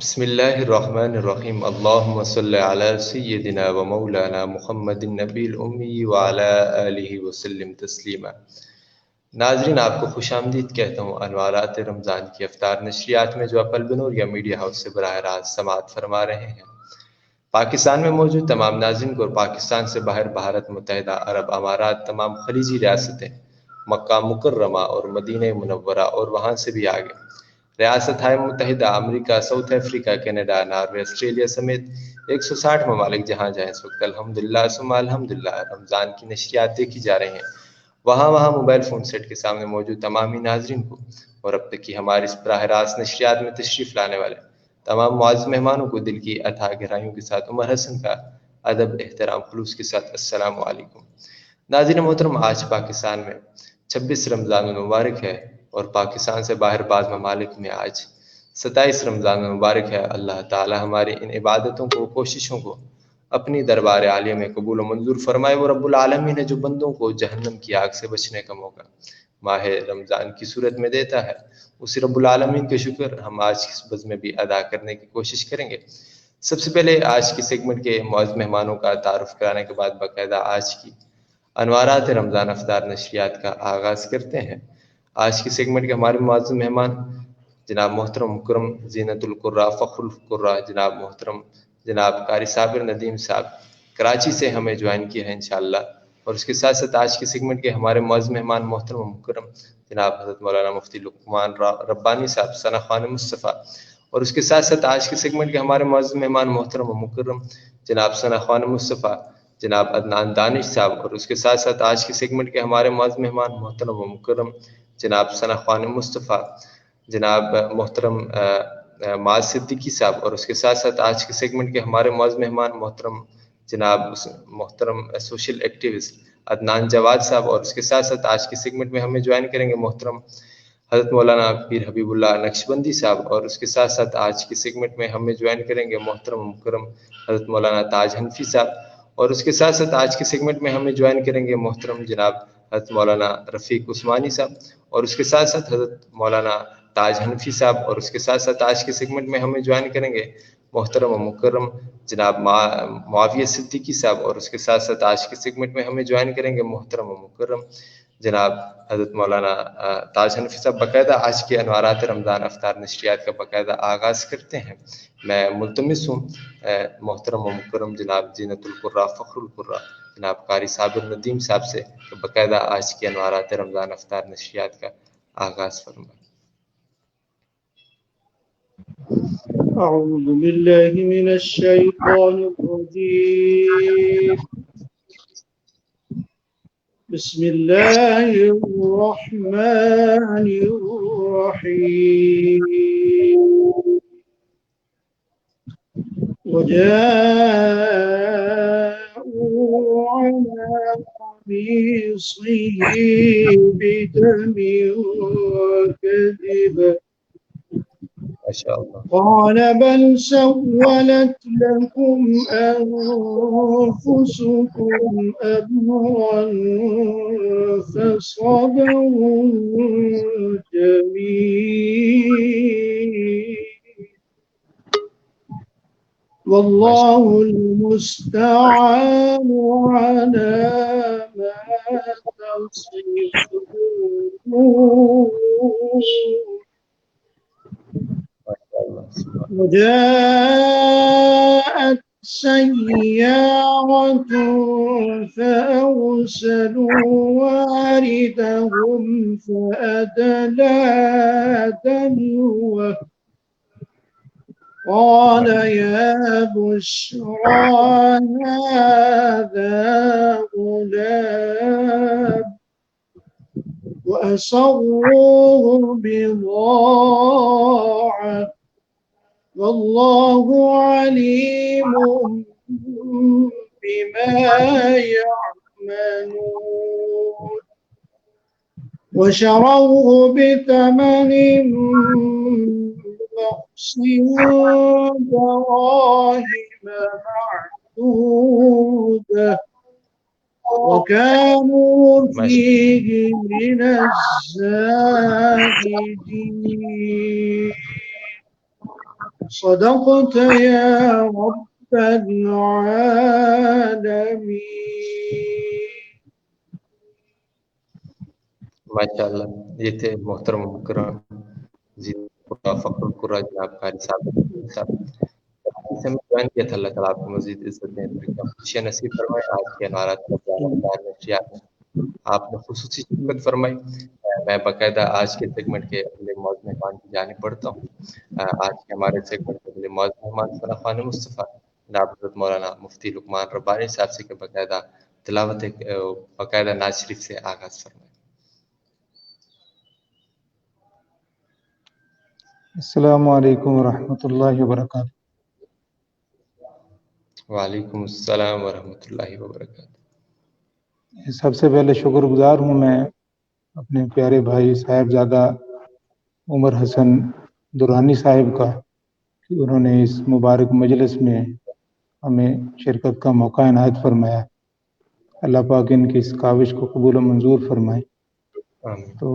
بسم الله الرحمن الرحيم اللهم صل على سيدنا ومولانا محمد النبی الأمی وعلى آلہ وسلم تسلیما۔ ناظرین، آپ کو خوش آمدید کہتا ہوں انوارات رمضان کی افطار نشریات میں جو آپ البنور یا میڈیا ہاؤس سے براہ راست سماعت فرما رہے ہیں۔ پاکستان میں موجود تمام ناظرین کو اور پاکستان سے باہر بھارت متحدہ عرب امارات، تمام خلیجی ریاستیں، مکہ مکرمہ اور مدینہ منورہ اور وہاں سے بھی آگے ریاستہائے متحدہ America, south Africa, Canada, Norway, Australia سمیت 160 ممالک جہاں اس وقت الحمدللہ ثم الحمدللہ رمضان کی نشریات دیکھی جا رہی ہیں، وہاں موبائل فون سیٹ کے سامنے موجود تمامی ناظرین کو اور اب تک کی ہماری اس براہ راست نشریات میں تشریف لانے والے تمام معزز مہمانوں کو دل کی اتھا گہرائیوں کے ساتھ عمر حسن کا ادب، احترام، خلوص کے ساتھ السلام علیکم۔ ناظرین محترم، آج پاکستان میں 26 رمضان المبارک ہے اور پاکستان سے باہر بعض ممالک میں آج 27 رمضان المبارک ہے۔ اللہ تعالی ہماری ان عبادتوں کو، کوششوں کو اپنی دربار عالیہ میں قبول و منظور فرمائے۔ وہ رب العالمین ہے جو بندوں کو جہنم کی آگ سے بچنے کا موقع ماہ رمضان کی صورت میں دیتا ہے، اسی رب العالمین کے شکر ہم آج کی اس بز میں بھی ادا کرنے کی کوشش کریں گے۔ سب سے پہلے آج کی سیگمنٹ کے معزز مہمانوں کا تعارف کرانے کے بعد باقاعدہ آج کی انوارات رمضان افطار نشریات کا آغاز کرتے ہیں۔ آج کی سیگمنٹ کے ہمارے معزز مہمان جناب محترم مکرم زینت القرہ، فخر القرہ، جناب محترم جناب قاری صابر ندیم صاحب کراچی سے ہمیں جوائن کیا ہے انشاءاللہ، اور اس کے ساتھ ساتھ آج کی سیگمنٹ کے ہمارے معزز مہمان محترم مکرم جناب حضرت مولانا مفتی لقمان ربانی صاحب ثنا خوان مصطفیٰ، اور اس کے ساتھ ساتھ آج کے سیگمنٹ کے ہمارے معزز مہمان محترم و مکرم جناب ثنا خوان مصطفیٰ جناب عدنان دانش صاحب، اور اس کے ساتھ ساتھ آج کے سیگمنٹ کے ہمارے معزز مہمان محترم و مکرم جناب ثنا خوان مصطفیٰ جناب محترم معاذ صدیقی صاحب، اور اس کے ساتھ ساتھ آج کے سیگمنٹ کے ہمارے معزز مہمان محترم جناب محترم سوشل ایکٹیوسٹ عدنان جواد صاحب، اور اس کے ساتھ ساتھ آج کے سیگمنٹ میں ہمیں جوائن کریں گے محترم حضرت مولانا پیر حبیب اللہ نقشبندی صاحب، اور اس کے ساتھ ساتھ آج کے سیگمنٹ میں ہمیں جوائن کریں گے محترم مکرم حضرت مولانا تاج حنفی صاحب، اور اس کے ساتھ ساتھ آج کے سیگمنٹ میں ہمیں جوائن کریں گے محترم جناب حضرت مولانا رفیق عثمانی صاحب، اور اس کے ساتھ ساتھ حضرت مولانا تاج حنفی صاحب، اور اس کے ساتھ ساتھ آج کے سیگمنٹ میں ہمیں جوائن کریں گے محترم و مکرم جناب معاویہ صدیقی صاحب، اور اس کے ساتھ ساتھ آج کے سیگمنٹ میں ہمیں جوائن کریں گے محترم و مکرم جناب حضرت مولانا تاج حنفی صاحب۔ باقاعدہ آج کے انوارات رمضان افطار نشریات کا باقاعدہ آغاز کرتے ہیں۔ میں ملتمس ہوں محترم و مکرم جناب زینت القرہ، فخر القرہ جناب قاری صابر ندیم صاحب سے کہ باقاعدہ آج کے انوارات رمضان افطار نشریات کا آغاز فرمائیں۔ أعوذ بالله من الشيطان الرجيم. بسم الله الرحمن الرحيم. وجاءوا على قميصه بدم وكذب قال بل سولت لكم أنفسكم أمرا فصبر جميل والله المستعان على ما تصفون. وجاءت سيارة فأرسلوا واردهم فأدلى دلوه قال يا بشرى هذا غلام وأسروه بضاعة والله عليم بما يعملون. وشروه بثمن بخس دراهم معدودة وكانوا فيه من الزاهدين. صدقت يا رب العالمين. ماشاءاللہ، یہ تھے محترم مکرم جی فخر القرہ جناب قاری صاحب سے میں جوائن کیا تھا۔ اللہ تعالیٰ آپ کو مزید عزت دیں، خوشیاں نصیب فرمائے۔ آج کے انوارات کا نشریات میں آپ نے خصوصی شرکت فرمائی۔ میں باقاعدہ آج کے سیگمنٹ کے اگلے موضوع مہمان کی جانب بڑھتا ہوں۔ آج کے ہمارے سیگمنٹ کے اگلے موضوع مہمان ثنا خوان مصطفیٰ جناب حضرت مولانا مفتی لقمان ربانی صاحب سے کہ باقاعدہ ناز شریف سے آغاز فرمائے۔ السلام علیکم ورحمۃ اللہ وبرکاتہ۔ وعلیکم السلام ورحمۃ اللہ وبرکاتہ۔ سب سے پہلے شکر گزار ہوں میں اپنے پیارے بھائی صاحبزادہ عمر حسن درانی صاحب کا کہ انہوں نے اس مبارک مجلس میں ہمیں شرکت کا موقع عنایت فرمایا۔ اللہ پاک ان کی اس کاوش کو قبول و منظور فرمائے۔ تو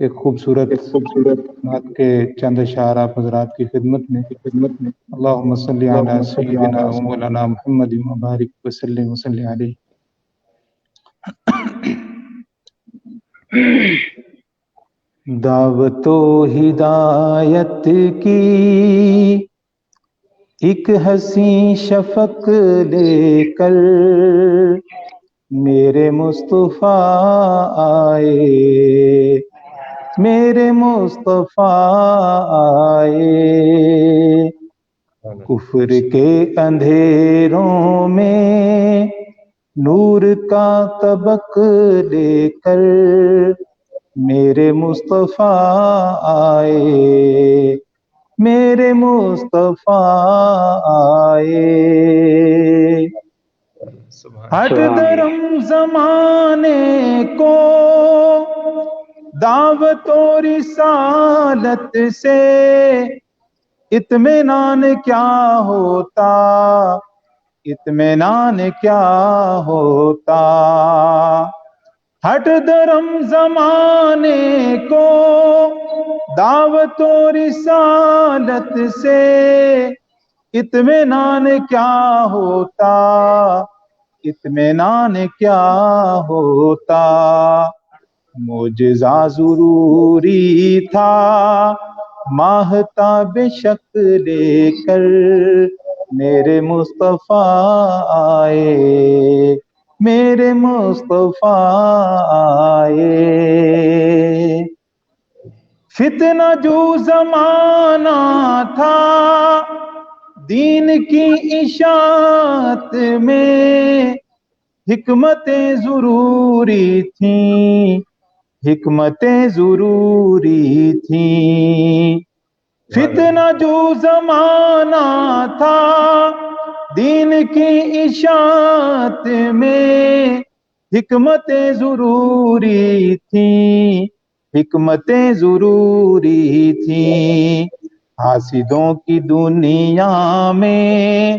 ایک خوبصورت نعت کے چند اشعار آپ حضرات کی خدمت میں اللہم صلی علی سیدنا و مولانا محمد مبارک وسلم وسلم علیہ۔ دعوت و ہدایت کی ایک حسین شفق لے کر میرے مصطفیٰ آئے، میرے مصطفیٰ آئے، کفر کے اندھیروں میں نور کا طبق لے کر میرے مصطفیٰ آئے، میرے مصطفیٰ آئے۔ ہٹ درم زمانے کو دعوت و رسالت سے اطمینان کیا ہوتا، اطمینان کیا ہوتا۔ ہٹ درم زمانے کو دعوت و رسالت سے اطمینان کیا ہوتا، اطمینان کیا ہوتا۔ معجزہ ضروری تھا ماہتاب شک لے کر میرے مصطفیٰ آئے، میرے مصطفیٰ آئے۔ فتنہ جو زمانہ تھا دین کی اشاعت میں حکمتیں ضروری تھیں، حکمتیں ضروری تھیں۔ فتنہ جو زمانہ تھا دین کی اشاعت میں حکمتیں ضروری تھیں، حکمتیں ضروری تھیں۔ حاسدوں کی دنیا میں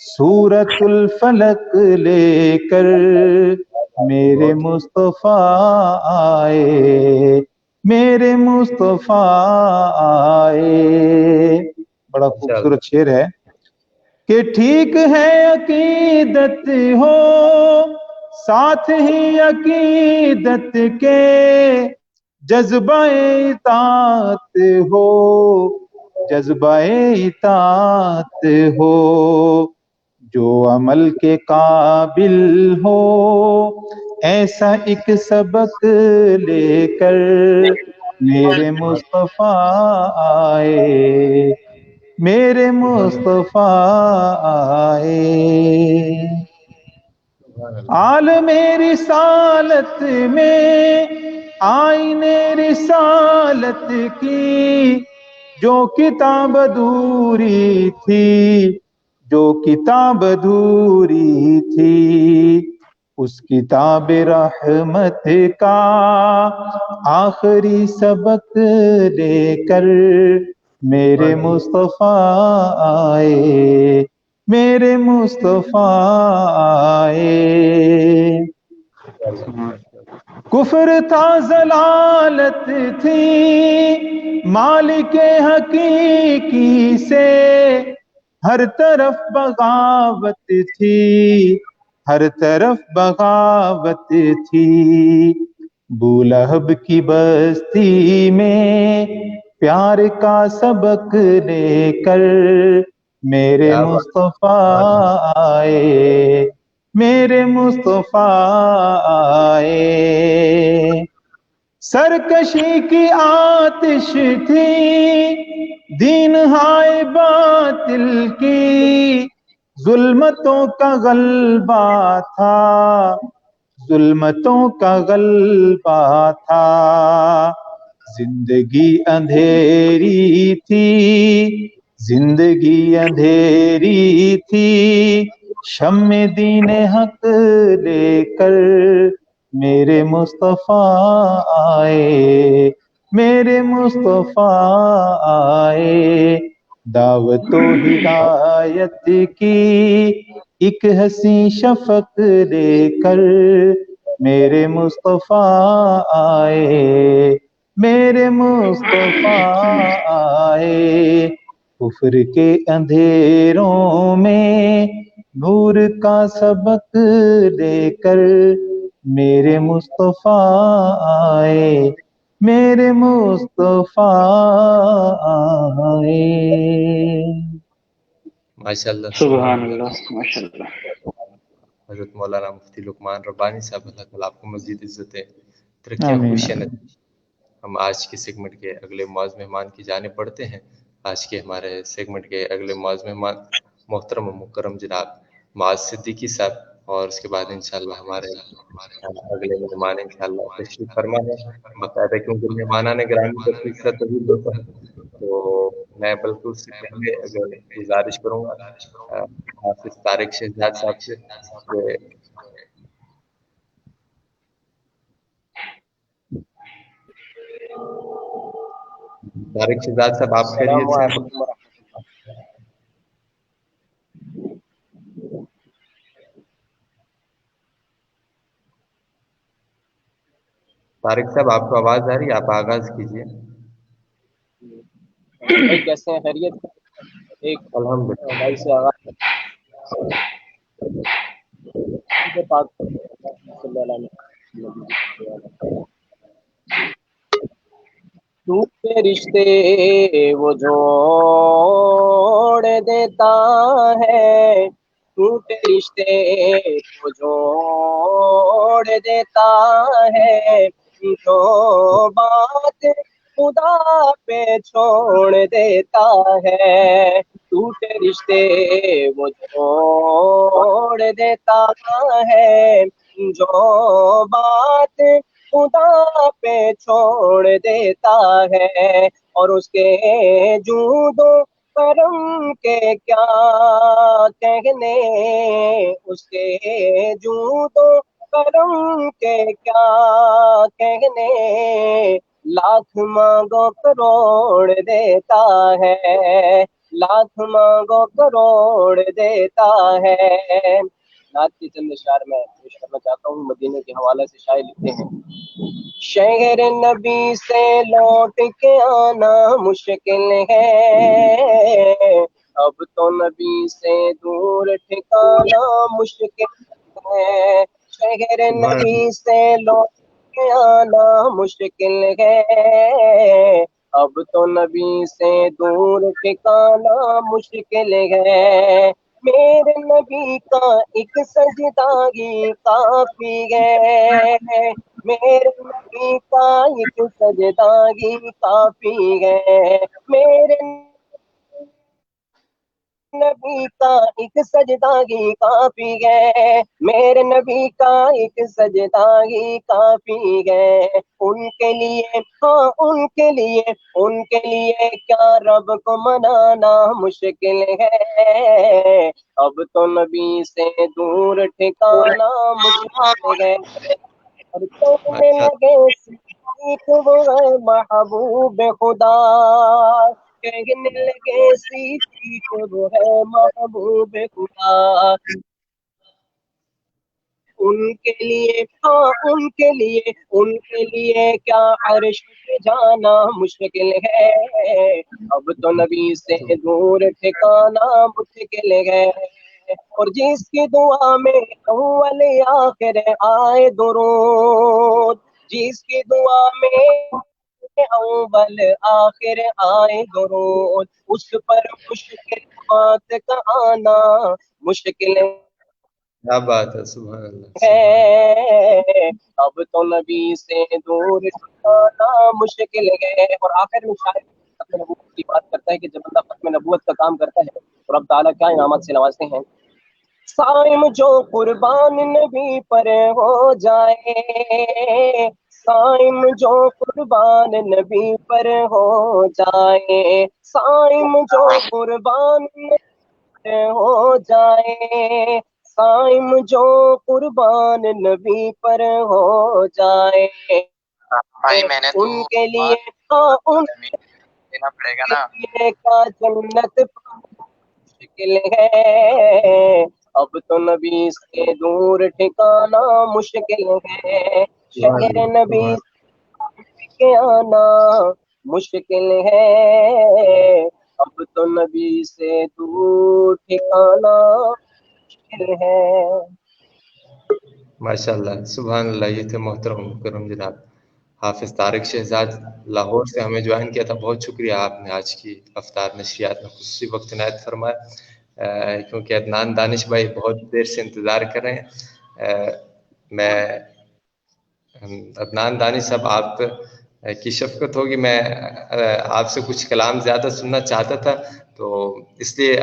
سورۃ الفلق لے کر میرے مصطفیٰ آئے، میرے مصطفیٰ آئے۔ بڑا خوبصورت شعر ہے کہ ٹھیک ہے عقیدت ہو ساتھ ہی عقیدت کے، جذبہ اطاعت ہو، جذبہ اطاعت ہو۔ جو عمل کے قابل ہو ایسا ایک سبق لے کر میرے مصطفیٰ آئے، میرے مصطفیٰ آئے۔ عالم رسالت میں آئین رسالت کی جو کتاب ادھوری تھی، جو کتاب ادھوری تھی، اس کتاب رحمت کا آخری سبق لے کر میرے مصطفیٰ آئے، میرے مصطفیٰ آئے۔ کفر تھا ضلالت تھی مالک حقیقی سے، ہر طرف بغاوت تھی، ہر طرف بغاوت تھی، بولہب کی بستی میں پیار کا سبق لے کر میرے کیا بات مصطفیٰ آئے، میرے مصطفیٰ آئے۔ سرکشی کی آتش تھی دین ہائے باطل کی، ظلمتوں کا غلبہ تھا، ظلمتوں کا غلبہ تھا، زندگی اندھیری تھی، زندگی اندھیری تھی، شمع دین حق لے کر میرے مصطفیٰ آئے، میرے مصطفیٰ آئے، دعوت و ہدایت کی ایک حسین شفق لے کر میرے مصطفیٰ آئے، میرے مصطفیٰ آئے، کفر کے اندھیروں میں نور کا سبق لے کر میرے مصطفیٰ آئے، میرے مصطفیٰ آئے۔ ماشاء اللہ سبحان اللہ ماشاء اللہ۔ حضرت مولانا مفتی لقمان ربانی صاحب، اللہ تعالیٰ آپ کو مزید عزتیں، ترقیاں، آمین۔ خوشیاں نصیب۔ ہم آج کے سیگمنٹ کے اگلے معاذ مہمان کی جانب پڑھتے ہیں۔ آج کے ہمارے سیگمنٹ کے اگلے معاذ مہمان محترم و مکرم جناب معاذ صدیقی صاحب، اور اس کے بعد انشاءاللہ ہمارے اگلے مہمان انشاءاللہ تشریف فرما ہے باقاعدہ، کیونکہ مہمانان گرامی کا سلسلہ طویل ہوتا ہے، تو میں بلکہ اس سے پہلے اگر گزارش کروں گا حافظ طارق شہزاد صاحب سے کہ طارق شہزاد صاحب آپ خیریت سے ہیں؟ طارق صاحب آپ کو آواز آ رہی ہے؟ آپ آغاز کیجیے۔ کیسے ہیں؟ خیریت؟ ایک الحمدللہ۔ بھائی سے آغاز پاک صلی اللہ علیہ وسلم۔ ٹوٹے رشتے وہ جوڑ دیتا ہے، ٹوٹے رشتے وہ جوڑ دیتا ہے، جو بات خدا پہ چھوڑ دیتا ہے، ٹوٹے رشتے وہ جوڑ دیتا ہے، جو بات خدا پہ چھوڑ دیتا ہے، اور اس کے جود و کرم کے کیا کہنے، اس کے جود و کرم کے کیا کہنے، لاکھ مانگو کروڑ دیتا ہے، لاکھ مانگو کروڑ دیتا ہے۔ نعت کے چند اشعار میں پیش کرنا چاہتا ہوں، مدینے کے حوالے سے شاعر لکھتے ہیں: شہر نبی سے لوٹ کے آنا مشکل ہے، اب تو نبی سے دور ٹھکانا مشکل ہے، شہر نبی سے لوٹ کے آنا مشکل ہے، اب تو نبی سے دور ٹھکانا مشکل ہے، میرے نبی کا ایک سجدہ ہی کافی ہے، میرے نبی کا ایک سجدہ ہی کافی ہے، میرے نبی کا ایک سجدہ ہی کافی ہے، میرے نبی کا ایک سجدہ ہی کافی ہے، ان کے لیے، ہاں ان کے لیے، ان کے لیے کیا رب کو منانا مشکل ہے، اب تو نبی سے دور ٹھکانا مشکل ہے، اور کہنے لگے صدیق وہ ہے محبوب خدا، کہنے لگے صدیق وہ ہے محبوب خدا، ان کے لیے ہاں ان کے لیے کیا عرش پہ جانا مشکل ہے، اب تو نبی سے دور ٹھکانا مشکل ہے، اور جس کی دعا میں اول آخر آئے درود، جس کی دعا میں اول آخر آئے درود، اس پر مشکل بات کا آنا مشکل کیا بات ہے، سبحان اللہ ہے، اب تو نبی سے دور جانا مشکل ہے۔ اور آخر میں شاید ختم نبوت کی بات کرتا ہے کہ جب بندہ ختم نبوت کا کام کرتا ہے تو رب تعالیٰ کیا انعامات سے نوازتے ہیں۔ صائم جو قربان نبی پر ہو جائے، صائم جو قربان نبی پر ہو جائے، صائم جو قربان نبی پر ہو جائے، صائم جو قربان نبی پر ہو جائے، بھائی میں نے تو ان کے لیے ہاں ان دینا پڑے گا کے نا۔ لیے کا جنت مشکل ہے، اب تو نبی سے دور ٹھکانا مشکل ہے، شہر نبی کے آنا مشکل ہے، اب تو نبی سے دور ٹھکانا مشکل ہے۔ ماشاء اللہ، سبحان اللہ۔ یہ تھے محترم مکرم جناب حافظ طارق شہزاد، لاہور سے ہمیں جوائن کیا تھا۔ بہت شکریہ، آپ نے آج کی افطار نشریات میں خصوصی وقت عنایت فرمایا، کیونکہ عدنان دانش بھائی بہت دیر سے انتظار کر رہے ہیں۔ میں عدنان دانش صاحب، آپ کی شفقت ہوگی، میں آپ سے کچھ کلام زیادہ سننا چاہتا تھا، تو اس لیے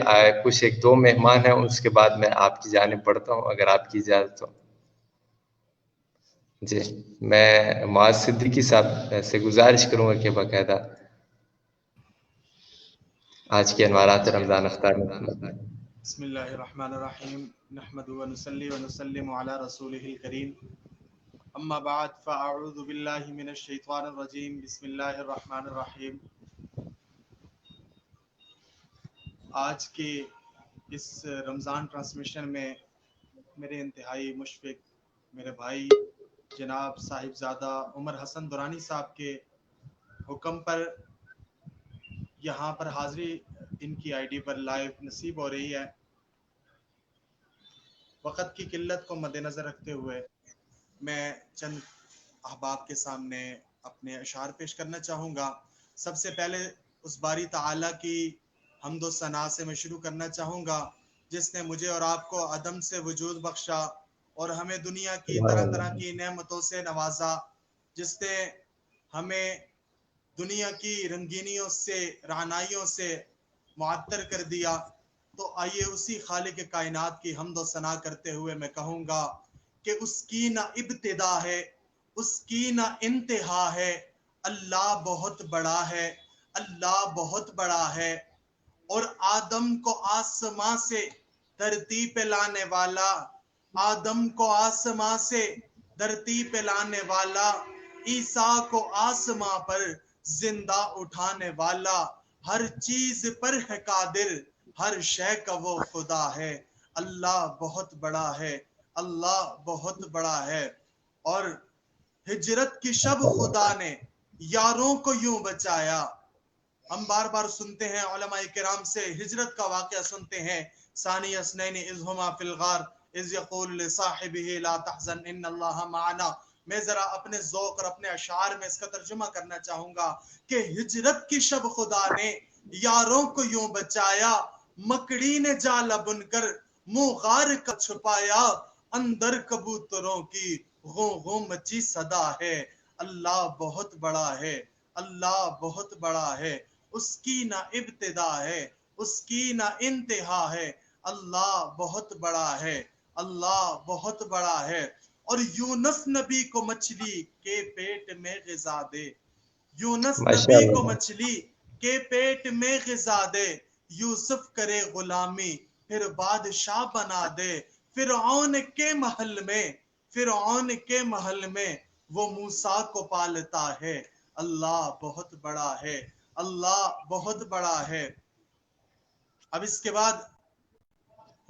کچھ ایک دو مہمان ہیں، اس کے بعد میں آپ کی جانب بڑھتا ہوں اگر آپ کی اجازت ہو۔ جی، میں معاذ صدیقی صاحب سے گزارش کروں گا کہ باقاعدہ آج کے انوارات رمضان افطار میں۔ بسم اللہ الرحمن الرحیم، نحمد و نصلی و نسلم علی رسولہ الکریم، اما بعد فاعوذ باللہ من الشیطان الرجیم، بسم اللہ الرحمن الرحیم۔ آج کے اس رمضان ٹرانسمیشن میں میرے انتہائی مشفق میرے بھائی جناب صاحبزادہ عمر حسن درانی صاحب کے حکم پر یہاں پر حاضری ان کی آئی ڈی پر لائیو نصیب ہو رہی ہے۔ وقت کی قلت کو مد نظر رکھتے ہوئے میں چند احباب کے سامنے اپنے اشعار پیش کرنا چاہوں گا۔ سب سے پہلے اس باری تعالیٰ کی حمد و ثنا سے میں شروع کرنا چاہوں گا، جس نے مجھے اور آپ کو عدم سے وجود بخشا اور ہمیں دنیا کی طرح طرح کی نعمتوں سے نوازا، جس نے ہمیں دنیا کی رنگینیوں سے رعنائیوں سے معطر کر دیا۔ تو آئیے اسی خالق کائنات کی حمد و ثنا کرتے ہوئے میں کہوں گا کہ اس کی نہ ابتدا ہے، اس کی نہ انتہا ہے، اللہ بہت بڑا ہے، اللہ بہت بڑا ہے۔ اور آدم کو آسماں سے دھرتی پہ لانے والا، آدم کو آسماں سے دھرتی پہ لانے والا، عیسیٰ کو آسماں پر زندہ اٹھانے والا، ہر چیز پر ہے قادر، ہر شے کا وہ خدا ہے۔ اللہ بہت بڑا ہے، اللہ بہت بڑا ہے۔ اور ہجرت کی شب خدا نے یاروں کو یوں بچایا۔ ہم بار بار سنتے ہیں، علماء کرام سے ہجرت کا واقعہ سنتے ہیں، ثانی اثنین اذ ہما فی الغار اذ یقول لصاحبہ لا تحزن ان اللہ معنا۔ میں ذرا اپنے ذوق اور اپنے اشعار میں اس کا ترجمہ کرنا چاہوں گا کہ ہجرت کی شب خدا نے یاروں کو یوں بچایا، مکڑی نے جالا بن کر منہ غار کا چھپایا، اندر کبوتروں کی غوں غوں مچی صدا ہے۔ اللہ بہت بڑا ہے، اللہ بہت بڑا ہے، اس کی نہ ابتدا ہے، اس کی نہ انتہا ہے، اللہ بہت بڑا ہے، اللہ بہت بڑا ہے۔ اور یونس نبی کو مچھلی کے پیٹ میں غذا دے، یونس ماشاء نبی کو اللہ، مچھلی کے پیٹ میں غذا دے، یوسف کرے غلامی پھر بادشاہ بنا دے، فرعون کے محل میں، فرعون کے محل میں وہ موسیٰ کو پالتا ہے۔ اللہ بہت بڑا ہے، اللہ بہت بڑا ہے۔ اب اس کے بعد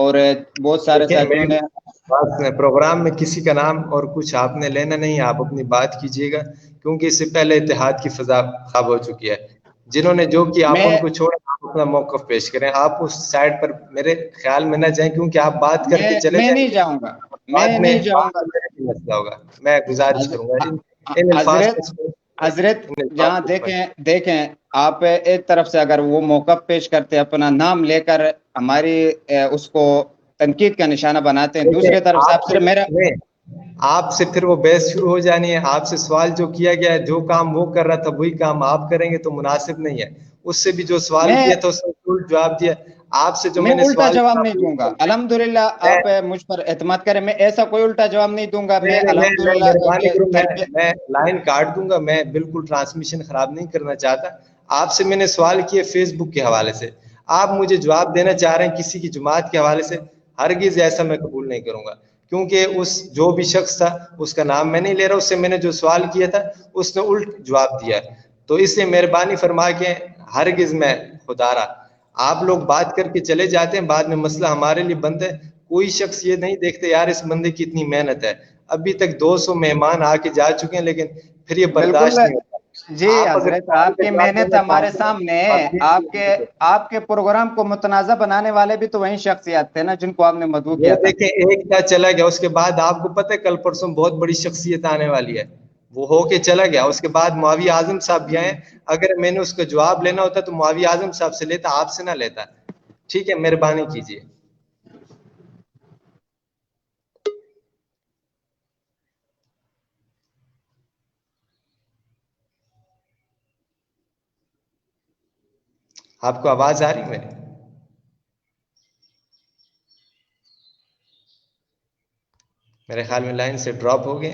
اور بہت سارے ساتھیوں نے پروگرام میں کسی کا نام اور کچھ آپ نے لینا نہیں, آپ اپنی بات کیجیے گا, کیونکہ اس سے پہلے اتحاد کی فضا خراب ہو چکی ہے. جنہوں نے جو کیا آپ ان کو چھوڑیں, آپ اپنا موقف پیش کریں, آپ اس سائڈ پر میرے خیال میں نہ جائیں, کیونکہ آپ بات کر کے چلے میں جائیں, نہیں جاؤں گا, میں نہیں جاؤں گا. مسئلہ ہوگا. میں گزارش کروں گا ان الفاظ حضرت جہاں دیکھیں آپ ایک طرف سے اگر وہ موقف پیش کرتے اپنا نام لے کر ہماری اس کو تنقید کا نشانہ بناتے ہیں, دوسری طرف سے آپ صرف میرا آپ سے پھر وہ بحث شروع ہو جانی ہے. آپ سے سوال جو کیا گیا ہے, جو کام وہ کر رہا تھا وہی کام آپ کریں گے تو مناسب نہیں ہے. اس سے بھی جو سوال کیا تھا اس نے جواب دیا. آپ سے جو میں نے الٹا سوال جواب نہیں دوں گا, الحمدللہ آپ مجھ پر اعتماد کریں, میں ایسا کوئی الٹا جواب نہیں دوں گا. میں الحمدللہ میں لائن کاٹ دوں گا, میں بالکل ٹرانسمیشن خراب نہیں کرنا چاہتا. آپ سے میں نے سوال کیے فیس بک کے حوالے سے, آپ مجھے جواب دینا چاہ رہے ہیں کسی کی جماعت کے حوالے سے, ہرگز ایسا میں قبول نہیں کروں گا. کیونکہ اس جو بھی شخص تھا اس کا نام میں نہیں لے رہا, اس سے میں نے جو سوال کیا تھا اس نے الٹ جواب دیا. تو اس سے مہربانی فرما کے ہرگز میں خدا رہا, آپ لوگ بات کر کے چلے جاتے ہیں, بعد میں مسئلہ ہمارے لیے بند ہے. کوئی شخص یہ نہیں دیکھتے یار اس بندے کی اتنی محنت ہے, ابھی تک 200 مہمان آ کے جا چکے ہیں, لیکن پھر یہ برداشت نہیں ہوتا. جی حضرت, آپ کی محنت ہمارے سامنے ہے. آپ کے پروگرام کو متنازع بنانے والے بھی تو وہی شخصیات تھے نا جن کو آپ نے مدعو کیا تھا. دیکھیں ایک کا چلا گیا, اس کے بعد آپ کو پتہ ہے کل پرسوں بہت بڑی شخصیت آنے والی ہے, وہ ہو کے چلا گیا. اس کے بعد معاویہ اعظم صاحب بھی آئے, اگر میں نے اس کا جواب لینا ہوتا تو معاویہ اعظم صاحب سے لیتا, آپ سے نہ لیتا. ٹھیک ہے, مہربانی کیجیے. آپ کو آواز آ رہی میرے خیال میں لائن سے ڈراپ ہو گئے.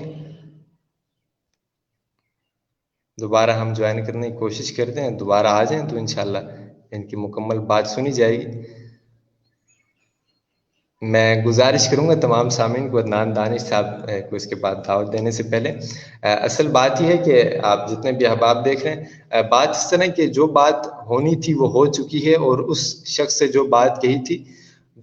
دوبارہ ہم جوائن کرنے کی کوشش کرتے ہیں, دوبارہ آ جائیں تو انشاءاللہ ان کی مکمل بات سنی جائے گی. میں گزارش کروں گا تمام سامعین کو, عدنان دانش صاحب کو اس کے بعد دعوت دینے سے پہلے, اصل بات یہ ہے کہ آپ جتنے بھی احباب دیکھ رہے ہیں, بات اس طرح کہ جو بات ہونی تھی وہ ہو چکی ہے, اور اس شخص سے جو بات کہی تھی,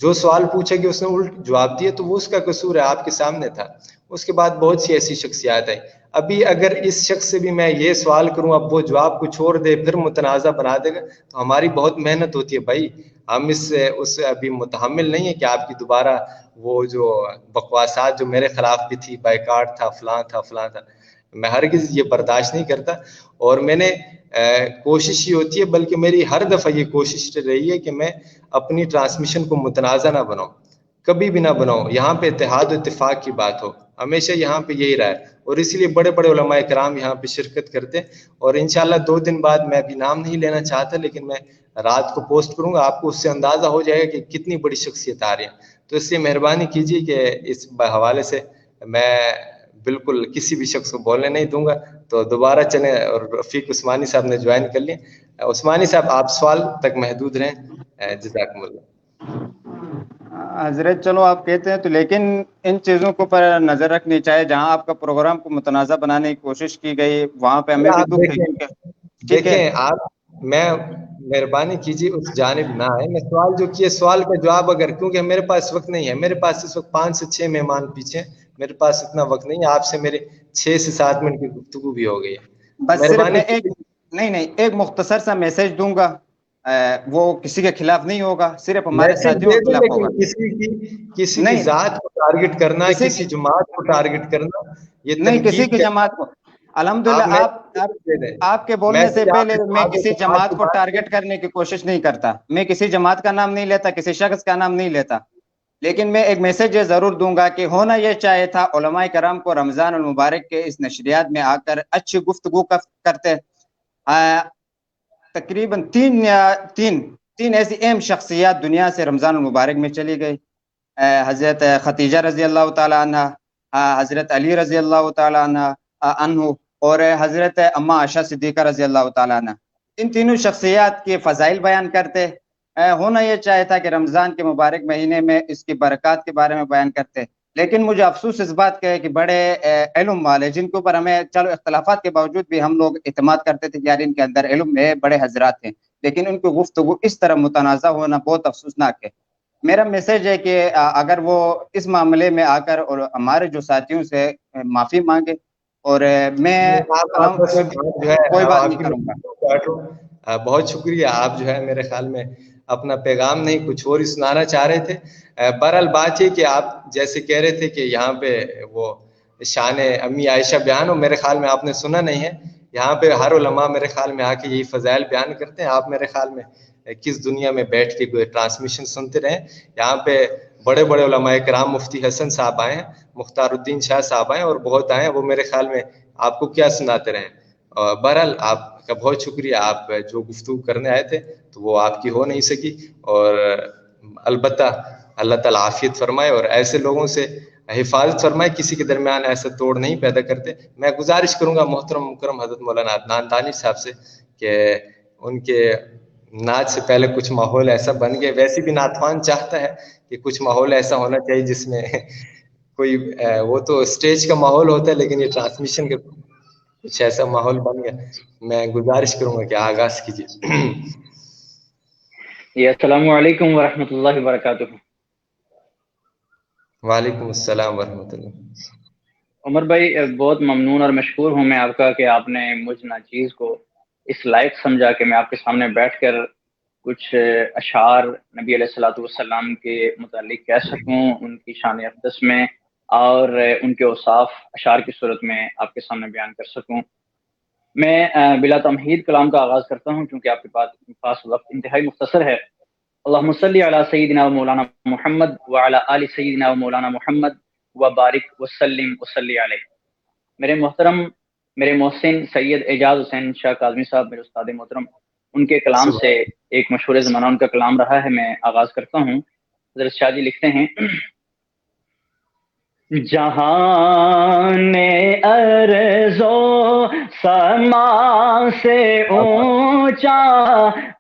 جو سوال پوچھا کہ اس نے الٹ جواب دیا, تو وہ اس کا قصور ہے, آپ کے سامنے تھا. اس کے بعد بہت سی ایسی شخصیات ہیں. ابھی اگر اس شخص سے بھی میں یہ سوال کروں, اب وہ جواب کو چھوڑ دے پھر متنازع بنا دے گا, تو ہماری بہت محنت ہوتی ہے بھائی. ہم اس سے ابھی متحمل نہیں ہے کہ آپ کی دوبارہ وہ جو بکواسات جو میرے خلاف بھی تھی, بائیکاٹ تھا, فلاں تھا, میں ہرگز یہ برداشت نہیں کرتا. اور میں نے کوشش یہ ہوتی ہے, بلکہ میری ہر دفعہ یہ کوشش رہی ہے کہ میں اپنی ٹرانسمیشن کو متنازع نہ بناؤں, کبھی بھی نہ بناؤں. یہاں پہ اتحاد و اتفاق کی بات ہو, ہمیشہ یہاں پہ یہی رہا ہے, اور اسی لیے بڑے بڑے علماء کرام یہاں پہ شرکت کرتے. اور انشاءاللہ 2 دن بعد, میں ابھی نام نہیں لینا چاہتا, لیکن میں رات کو پوسٹ کروں گا, آپ کو اس سے اندازہ ہو جائے گا کہ کتنی بڑی شخصیت آ رہی ہے. تو اس سے مہربانی کیجیے کہ اس حوالے سے میں بالکل کسی بھی شخص کو بولنے نہیں دوں گا. تو دوبارہ چلیں, اور رفیق عثمانی صاحب نے جوائن کر لیا. عثمانی صاحب آپ سوال تک محدود رہیں, جزاکم اللہ. حضرت چلو آپ کہتے ہیں تو, لیکن ان چیزوں کو پر نظر رکھنی چاہیے. جہاں آپ کا پروگرام کو متنازع بنانے کی کوشش کی گئی, وہاں پہ ہمیں بھی دکھ ہے. دیکھیں آپ, میں مہربانی کیجیے اس جانب نہ آئے. میں سوال جو کیے, سوال کا جواب اگر, کیونکہ میرے پاس وقت نہیں ہے, میرے پاس اس وقت 5 سے 6 مہمان پیچھے, میرے پاس اتنا وقت نہیں ہے. آپ سے میرے 6 سے 7 منٹ کی گفتگو بھی ہو گئی ہے. بس صرف میں ایک مختصر سا میسج دوں گا, وہ کسی کے خلاف نہیں ہوگا, صرف ہمارے ساتھیوں کے خلاف ہوگا. کسی کی ذات کو ٹارگٹ کرنا, کسی جماعت کو ٹارگٹ کرنا, یہ نہیں کسی کی جماعت کو. الحمدللہ آپ کے بولنے سے پہلے میں کسی جماعت کو ٹارگٹ کرنے کی کوشش نہیں کرتا. میں کسی جماعت کا نام نہیں لیتا, کسی شخص کا نام نہیں لیتا. لیکن میں ایک میسج یہ ضرور دوں گا کہ ہونا یہ چاہے تھا علماء کرام کو رمضان المبارک کے اس نشریات میں آ کر اچھی گفتگو کرتے. تقریباً تین ایسی اہم شخصیات دنیا سے رمضان المبارک میں چلی گئی. حضرت خدیجہ رضی اللہ تعالی عنہ, حضرت علی رضی اللہ تعالی عنہ, اور حضرت اما عائشہ صدیقہ رضی اللہ تعالی عنہ. ان تینوں شخصیات کے فضائل بیان کرتے. ہونا یہ چاہے تھا کہ رمضان کے مبارک مہینے میں اس کی برکات کے بارے میں بیان کرتے. لیکن مجھے افسوس اس بات کا ہے کہ بڑے علم والے, جن کے اوپر ہمیں چلو اختلافات کے باوجود بھی ہم لوگ اعتماد کرتے تھے کہ یار ان کے اندر علم ہے, بڑے حضرات ہیں, لیکن ان کی گفتگو اس طرح متنازع ہونا بہت افسوسناک ہے. میرا میسج ہے کہ اگر وہ اس معاملے میں آ کر اور ہمارے جو ساتھیوں سے معافی مانگے، اور میں کوئی بات نہیں کروں گا۔ بہت شکریہ، آپ جو ہے میرے خیال میں اپنا پیغام نہیں کچھ اور ہی سنانا چاہ رہے تھے۔ بہرحال بات یہ کہ آپ جیسے کہہ رہے تھے کہ یہاں پہ وہ شان امی عائشہ بیان ہو، میرے خیال میں آپ نے سنا نہیں ہے۔ یہاں پہ ہر علماء میرے خیال میں آ کے یہی فضائل بیان کرتے ہیں۔ آپ میرے خیال میں کس دنیا میں بیٹھ کے کوئی ٹرانسمیشن سنتے رہیں؟ یہاں پہ بڑے بڑے علماء کرام، مفتی حسن صاحب آئے ہیں، مختار الدین شاہ صاحب آئے ہیں، اور بہت آئے ہیں، وہ میرے خیال میں آپ کو کیا سناتے رہیں۔ بہرحال آپ کا بہت شکریہ، آپ جو گفتگو کرنے آئے تھے تو وہ آپ کی ہو نہیں سکی، اور البتہ اللہ تعالیٰ عافیت فرمائے اور ایسے لوگوں سے حفاظت فرمائے، کسی کے درمیان ایسا توڑ نہیں پیدا کرتے۔ میں گزارش کروں گا محترم مکرم حضرت مولانا عدنان دانی صاحب سے کہ ان کے نعت سے پہلے کچھ ماحول ایسا بن گیا، ویسے بھی نعتوان چاہتا ہے کہ کچھ ماحول ایسا ہونا چاہیے جس میں کوئی وہ تو اسٹیج کا ماحول ہوتا ہے، لیکن یہ ٹرانسمیشن کا کچھ ایسا ماحول بن گیا۔ میں گزارش کروں گا کہ آغاز کیجیے۔ السلام علیکم ورحمۃ اللہ وبرکاتہ۔ وعلیکم السلام ورحمۃ اللہ۔ عمر بھائی بہت ممنون اور مشکور ہوں میں آپ کا کہ آپ نے مجھ ناچیز کو اس لائق سمجھا کہ میں آپ کے سامنے بیٹھ کر کچھ اشعار نبی علیہ الصلوۃ والسلام کے متعلق کہہ سکوں، ان کی شان اقدس میں اور ان کے اوصاف اشعار کی صورت میں آپ کے سامنے بیان کر سکوں۔ میں بلا تمہید کلام کا آغاز کرتا ہوں کیونکہ آپ کے پاس وقت انتہائی مختصر ہے۔ اللہم صلی علی سیدنا و مولانا محمد وعلی آل سیدنا و مولانا محمد وبارک وسلم وصلی علیہ۔ میرے محترم، میرے محسن سید اعجاز حسین شاہ کاظمی صاحب، میرے استاد محترم، ان کے کلام سے ایک مشہور زمانہ ان کا کلام رہا ہے، میں آغاز کرتا ہوں۔ حضرت شاہ جی لکھتے ہیں، جہان ارض و سما سے اونچا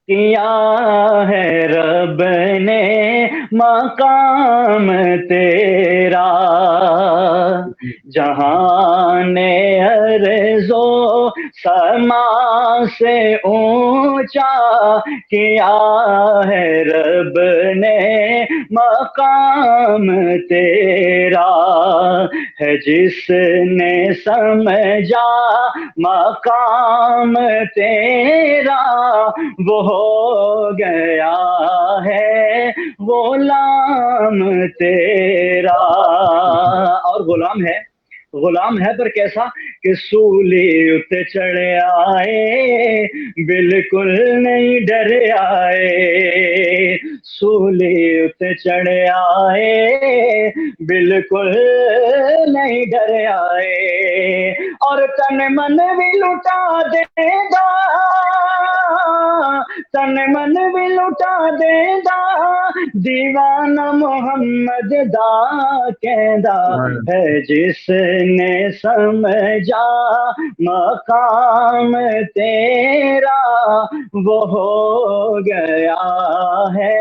کیا ہے رب نے مقام تیرا، جہان ارض و سما سے اونچا کیا ہے رب نے مقام تیرا، ہے جس نے سمجھا مقام تیرا وہ ہو گیا ہے غلام تیرا۔ اور غلام ہے پر کیسا کہ سولی ات چڑھ آئے بالکل نہیں ڈر آئے، سولی ات چڑھ آئے بالکل نہیں ڈر آئے، اور تن من بھی لٹا دے گا، تن من بھی لٹا دے گا، دیوانہ محمد دا کہندا ہے جس نے سمجھا مقام تیرا وہ ہو گیا ہے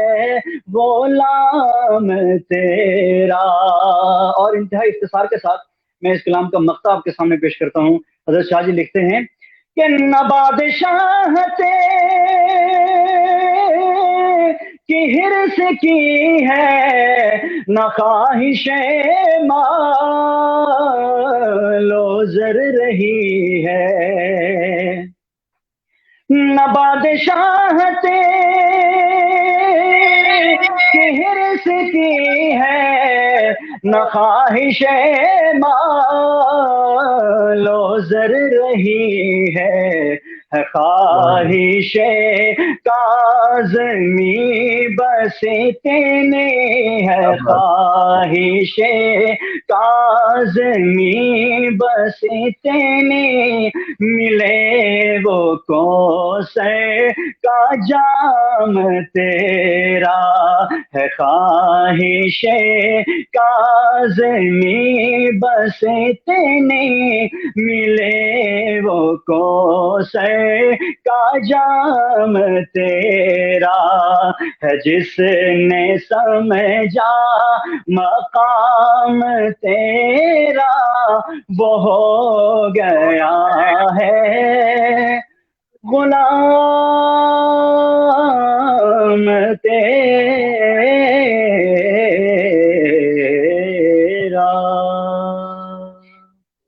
غلام تیرا۔ اور انتہائی اختصار کے ساتھ میں اس کلام کا مقطع آپ کے سامنے پیش کرتا ہوں۔ حضرت شاہ جی لکھتے ہیں کہ نہ بادشاہت کی حرص کی ہے، نہ خواہش مال و زر رہی ہے، نہ بادشاہت کی حرص کی ہے، نہ خواہش مال و زر رہی ہے، خواہش کاظمی بس اتنی ہے، خواہش کاظمی بس اتنی، ملے وہ کوثر کا جام تیرا، ہے خواہش کاظمی بس اتنی، ملے وہ کوثر کا جام تیرا، ہے جس نے سمجھا مقام تیرا وہ ہو گیا ہے غلام تیرا۔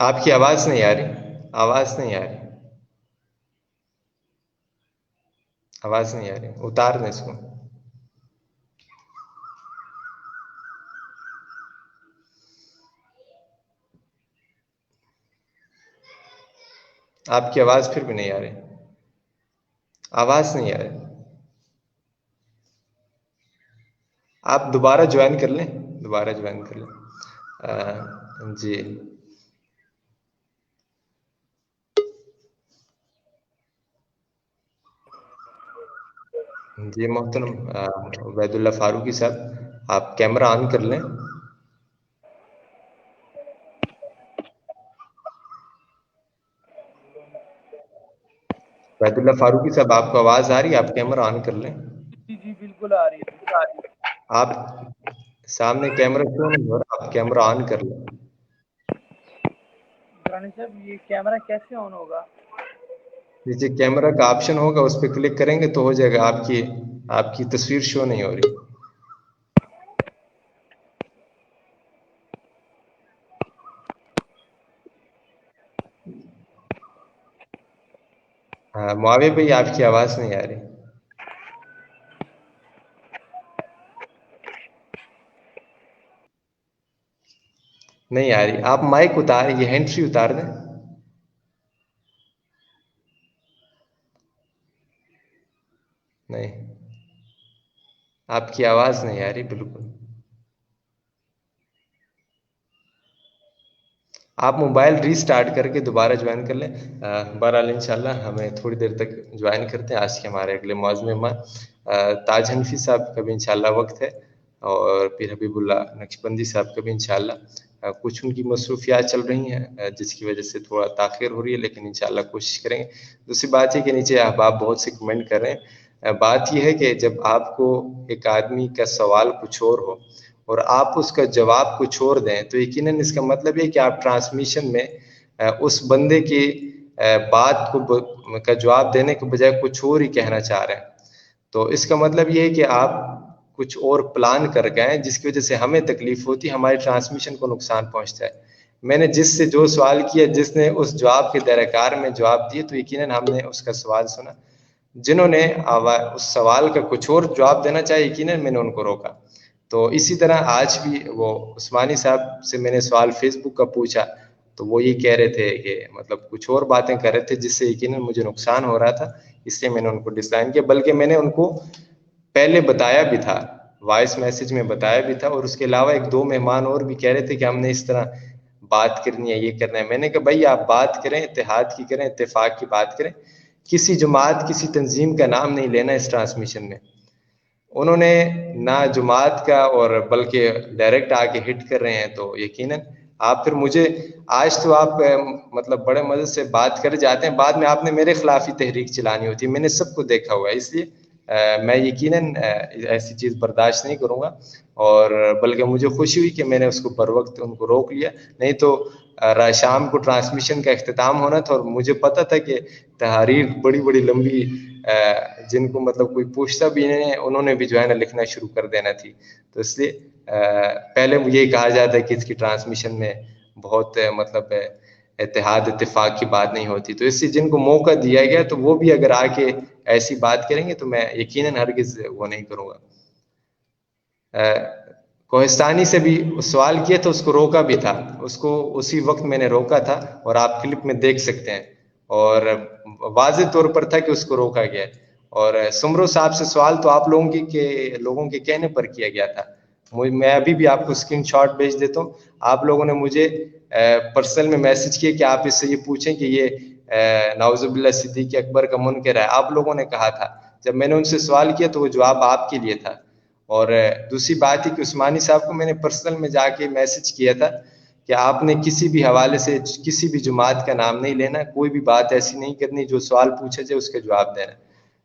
آپ کی آواز نہیں آ رہی، آواز نہیں آ رہی، آواز نہیں آ رہی، اتار دیں اس کو۔ آپ کی آواز پھر بھی نہیں آ رہی، آواز نہیں آ رہی۔ آپ دوبارہ جوائن کر لیں، دوبارہ جوائن کر لیں۔ جی جی محترم عبید اللہ فاروقی صاحب، آپ کیمرہ آن کر لیں۔ عبید اللہ فاروقی صاحب، آپ کو آواز آ رہی ہے؟ آپ کیمرہ آن کر لیں۔ جی بالکل آ رہی ہے۔ آپ سامنے کیمرہ کیوں نہیں ہو رہا؟ آپ کیمرہ آن کر لیں۔ رانی صاحب یہ کیمرہ کیسے آن ہوگا؟ نیچے کیمرہ کا آپشن ہوگا، اس پہ کلک کریں گے تو ہو جائے گا۔ آپ کی تصویر شو نہیں ہو رہی۔ ہاں معاویہ بھائی، آپ کی آواز نہیں آ رہی۔ نہیں آ رہی، آپ مائک اتار، یہ ہینڈ فری اتار دیں۔ نہیں، آپ کی آواز نہیں آ رہی بالکل۔ آپ موبائل ری سٹارٹ کر کے دوبارہ جوائن کر لیں۔ بہرحال انشاءاللہ ہمیں تھوڑی دیر تک جوائن کرتے ہیں۔ آج کے ہمارے اگلے معزز مہمان تاج حنفی صاحب کا بھی انشاءاللہ وقت ہے، اور پھر حبیب اللہ نقشبندی صاحب کا بھی انشاءاللہ کچھ ان کی مصروفیات چل رہی ہیں جس کی وجہ سے تھوڑا تاخیر ہو رہی ہے، لیکن انشاءاللہ کوشش کریں گے۔ دوسری بات یہ کہ نیچے احباب بہت سے کمنٹ کر رہے ہیں۔ بات یہ ہے کہ جب آپ کو ایک آدمی کا سوال کچھ اور ہو اور آپ اس کا جواب کو چھوڑ دیں تو یقیناً اس کا مطلب یہ کہ آپ ٹرانسمیشن میں اس بندے کی بات کا جواب دینے کے بجائے کچھ اور ہی کہنا چاہ رہے ہیں۔ تو اس کا مطلب یہ ہے کہ آپ کچھ اور پلان کر گئے جس کی وجہ سے ہمیں تکلیف ہوتی، ہماری ٹرانسمیشن کو نقصان پہنچتا ہے۔ میں نے جس سے جو سوال کیا، جس نے اس جواب کے دائرہ کار میں جواب دیے، تو یقیناً ہم نے اس کا سوال سنا۔ جنہوں نے اس سوال کا کچھ اور جواب دینا چاہے، یقیناً میں نے ان کو روکا۔ تو اسی طرح آج بھی وہ عثمانی صاحب سے میں نے سوال فیس بک کا پوچھا تو وہ یہ کہہ رہے تھے کہ مطلب کچھ اور باتیں کر رہے تھے جس سے یقیناً مجھے نقصان ہو رہا تھا، اس لیے میں نے ان کو ڈس لائن کیا۔ بلکہ میں نے ان کو پہلے بتایا بھی تھا، وائس میسج میں بتایا بھی تھا، اور اس کے علاوہ ایک دو مہمان اور بھی کہہ رہے تھے کہ ہم نے اس طرح بات کرنی ہے، یہ کرنا ہے۔ میں نے کہا بھائی آپ بات کریں، اتحاد کی کریں، اتفاق کی بات کریں، کسی جماعت کسی تنظیم کا نام نہیں لینا اس ٹرانسمیشن میں۔ انہوں نے نہ جماعت کا اور بلکہ ڈائریکٹ آ کے ہٹ کر رہے ہیں، تو یقیناً آپ پھر مجھے آج تو آپ مطلب بڑے مزے سے بات کر جاتے ہیں، بعد میں آپ نے میرے خلاف ہی تحریک چلانی ہوتی ہے۔ میں نے سب کو دیکھا ہوا ہے، اس لیے میں یقیناً ایسی چیز برداشت نہیں کروں گا، اور بلکہ مجھے خوشی ہوئی کہ میں نے اس کو بر وقت ان کو روک لیا، نہیں تو شام کو ٹرانسمیشن کا اختتام ہونا تھا اور مجھے پتہ تھا کہ تحریر بڑی بڑی لمبی جن کو مطلب کوئی پوچھتا بھی نہیں ہے، انہوں نے بھی جو ہے نا لکھنا شروع کر دینا تھی۔ تو اس لیے پہلے یہ کہا جاتا ہے کہ اس کی ٹرانسمیشن میں بہت مطلب اتحاد اتفاق کی بات نہیں ہوتی، تو اس سے جن کو موقع دیا گیا تو وہ بھی اگر آ کے ایسی بات کریں گے تو میں یقیناً ہرگز وہ نہیں کروں گا۔ کوہستانی سے بھی سوال کیا تھا، اس کو روکا بھی تھا، اس کو اسی وقت میں نے روکا تھا اور آپ کلپ میں دیکھ سکتے ہیں، اور واضح طور پر تھا کہ اس کو روکا گیا۔ اور سمرو صاحب سے سوال تو آپ لوگوں کے کہنے پر کیا گیا تھا۔ میں ابھی بھی آپ کو اسکرین شاٹ بھیج دیتا ہوں۔ آپ لوگوں نے مجھے پرسنل میں میسج کیا کہ آپ اس سے یہ پوچھیں کہ یہ نعوذ باللہ صدیق اکبر کا منکر ہے، آپ لوگوں نے کہا تھا۔ جب میں نے ان سے سوال کیا تو وہ جواب آپ کے لیے تھا۔ اور دوسری بات ہے کہ عثمانی صاحب کو میں نے پرسنل میں جا کے میسج کیا تھا کہ آپ نے کسی بھی حوالے سے کسی بھی جماعت کا نام نہیں لینا، کوئی بھی بات ایسی نہیں کرنی، جو سوال پوچھا جائے اس کا جواب دینا۔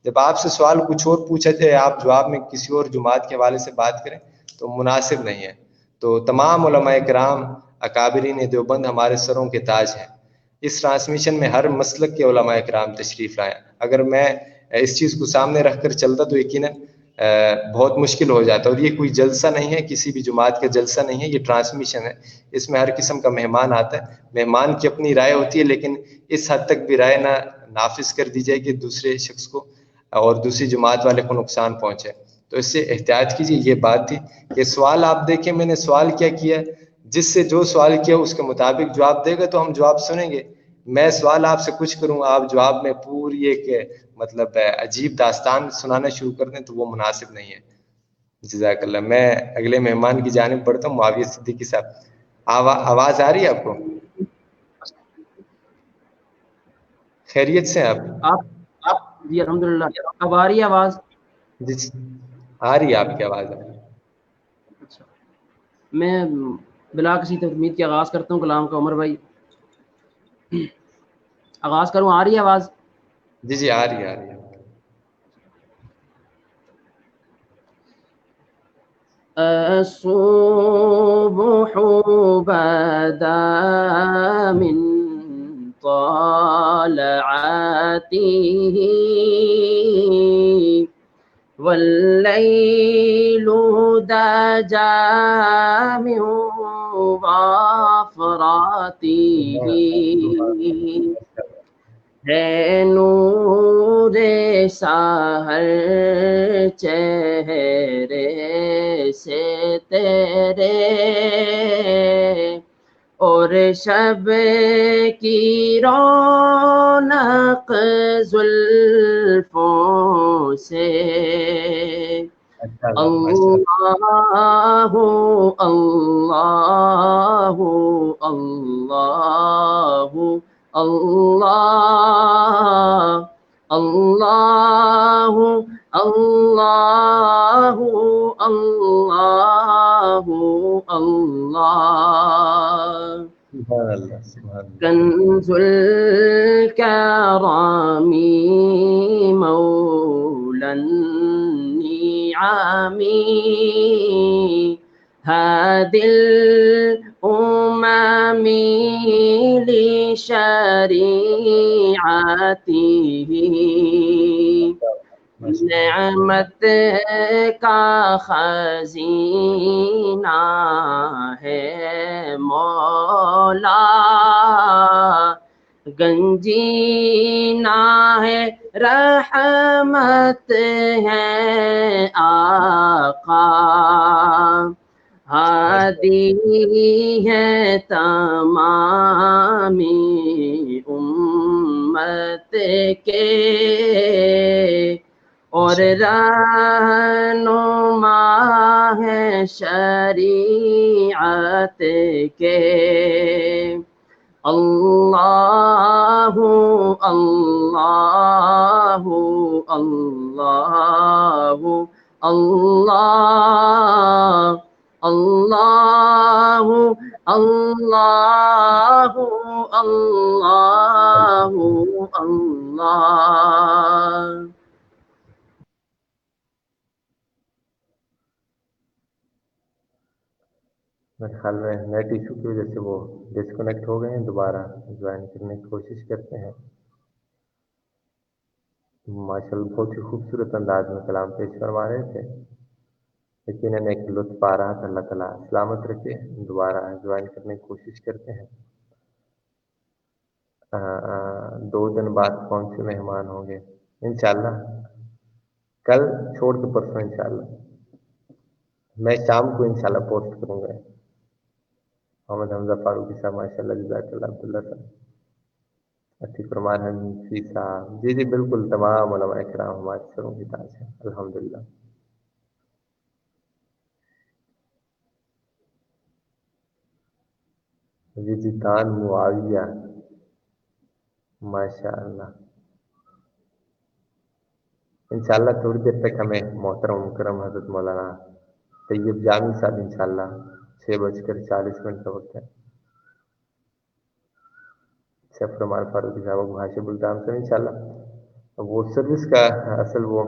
جب آپ سے سوال کچھ اور پوچھا جائے، آپ جواب میں کسی اور جماعت کے حوالے سے بات کریں تو مناسب نہیں ہے۔ تو تمام علماء کرام اکابرین دیوبند ہمارے سروں کے تاج ہیں۔ اس ٹرانسمیشن میں ہر مسلک کے علماء کرام تشریف لائیں۔ اگر میں اس چیز کو سامنے رکھ کر چلتا تو یقیناً بہت مشکل ہو جاتا ہے. اور یہ کوئی جلسہ نہیں ہے، کسی بھی جماعت کا جلسہ نہیں ہے، یہ ٹرانسمیشن ہے. اس میں ہر قسم کا مہمان آتا ہے، مہمان کی اپنی رائے ہوتی ہے، لیکن اس حد تک بھی رائے نہ نافذ کر دی جائے کہ دوسرے شخص کو اور دوسری جماعت والے کو نقصان پہنچے. تو اس سے احتیاط کیجیے. یہ بات تھی کہ سوال آپ دیکھیں میں نے سوال کیا کیا، جس سے جو سوال کیا اس کے مطابق جواب دے گا تو ہم جواب سنیں گے. میں سوال آپ سے کچھ کروں، آپ جواب میں پوری ایک مطلب عجیب داستان سنانا شروع کر دیں تو وہ مناسب نہیں ہے. جزاک اللہ. میں اگلے مہمان کی جانب بڑھتا ہوں. معاویہ صدیقی صاحب، آواز آ رہی ہے آپ کو؟ خیریت سے ہیں آپ؟ جی الحمدللہ. اب آ رہی ہے آواز؟ جی آ رہی ہے، آپ کی آواز آ رہی ہے. اچھا، میں بلا کسی تمید کے آغاز کرتا ہوں کلام کا. عمر بھائی آغاز کروں؟ آ رہی ہے آواز؟ جی جی آ رہی ہے، آ رہی ہے. الصبح بدا من طلعته والليل دجى من غفراته ہے نور سحر چہرے سے تیرے اور شب کی رونق زلفوں سے. اللہ اللہ اللہ اللہ اللہ اللہ اللہ اللہ. کنز الکرام مولا النعم هادي الأمم لشریعته نعمت کا خزینہ ہے مولا، گنجینہ ہے رحمت ہے آقا، ہادی ہے تمام امت کے اور رہنما ہے شریعت کے. اللہ اللہ اللہ اللہ اللہ اللہ اللہ اللہ. میرے خیال میں نیٹ ایشو کی وجہ سے وہ ڈسکنیکٹ ہو گئے ہیں. دوبارہ جوائن کرنے کی کوشش کرتے ہیں. ماشاء اللہ بہت ہی خوبصورت انداز میں کلام پیش کروا رہے تھے، یقیناً ایک لطف آ رہا تھا. اللہ تعالیٰ سلامت رکھے. دوبارہ جوائن کرنے کی کوشش کرتے ہیں. 2 دن بعد کون سے مہمان ہوں گے انشاءاللہ؟ کل چھوڑ کے پرسوں انشاءاللہ. میں شام کو انشاءاللہ پوسٹ کروں گا. محمد حمزہ فاروقی صاحب ماشاء اللہ، جزاک اللہ. عبداللہ صاحب، عتیق فرمان حنفی صاحب، جی جی بالکل، تمام علماء کرام ہمارے سروں کی تاج ہیں الحمدللہ. جی جی دان معاویہ ماشاء اللہ. انشاءاللہ تھوڑی دیر تک ہمیں محترم مکرم حضرت مولانا طیب جامی صاحب انشاءاللہ 6:40 کا وقت ہے. شیخ فرمان فاروقی صاحب ابو ہاشم الدام صاحب انشاءاللہ. وہ سروس کا اصل وہ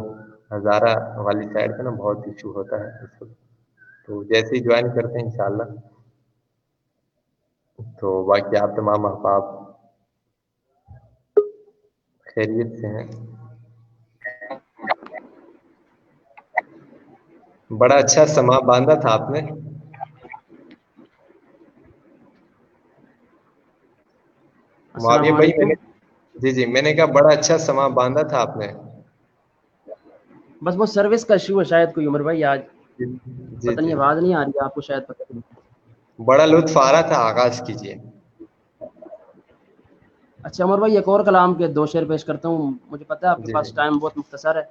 ہزارہ والی سائڈ پہ نا بہت ایشو ہوتا ہے اس وقت، تو جیسے ہی جوائن کرتے ہیں انشاءاللہ. تو باقی آپ تمام احباب خیریت سے ہیں؟ بڑا اچھا سما باندھا تھا آپ نے. معاویہ بھائی جی میں نے کہا بڑا اچھا سما باندھا تھا آپ نے. بس وہ سروس کا ایشو ہے شاید کوئی عمر بھائی آج جی پتہ نہیں آواز نہیں آ رہی ہے آپ کو شاید پتہ نہیں. بڑا لطف آ رہا تھا, آغاز کیجیے. اچھا عمر بھائی ایک اور کلام کے 2 شعر پیش کرتا ہوں, مجھے پتہ ہے آپ کے پاس ٹائم بہت مختصر ہے.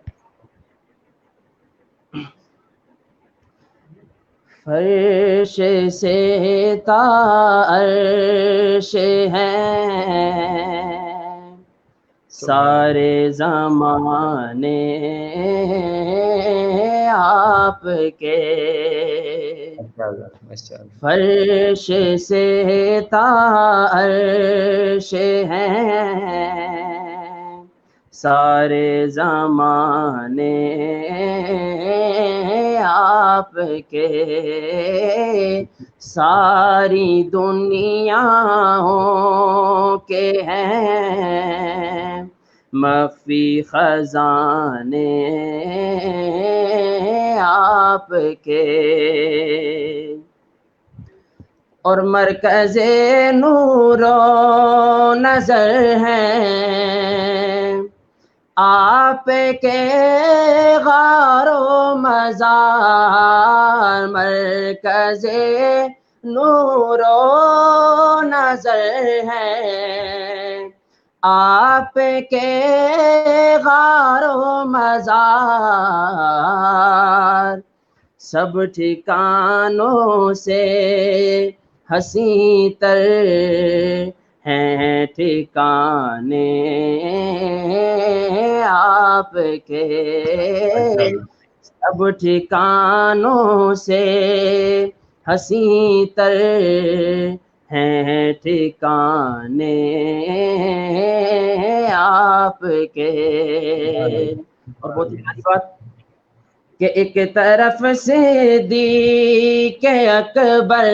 فرش سے تا عرش ہیں سارے زمانے آپ کے, فرش سے تا عرش ہیں سارے زمانے آپ کے, ساری دنیاوں کے ہیں مخفی خزانے آپ کے, اور مرکز نور و نظر ہیں آپ کے غار و مزار, مرکز نور و نظر ہیں آپ کے غار و مزار, سب ٹھکانوں سے حسین تر ہیں ٹھکانے آپ کے, سب ٹھکانوں سے حسین تر ہیں ٹھکانے آپ کے. اور بہت ہی پیاری بات کہ ایک طرف صدیق اکبر,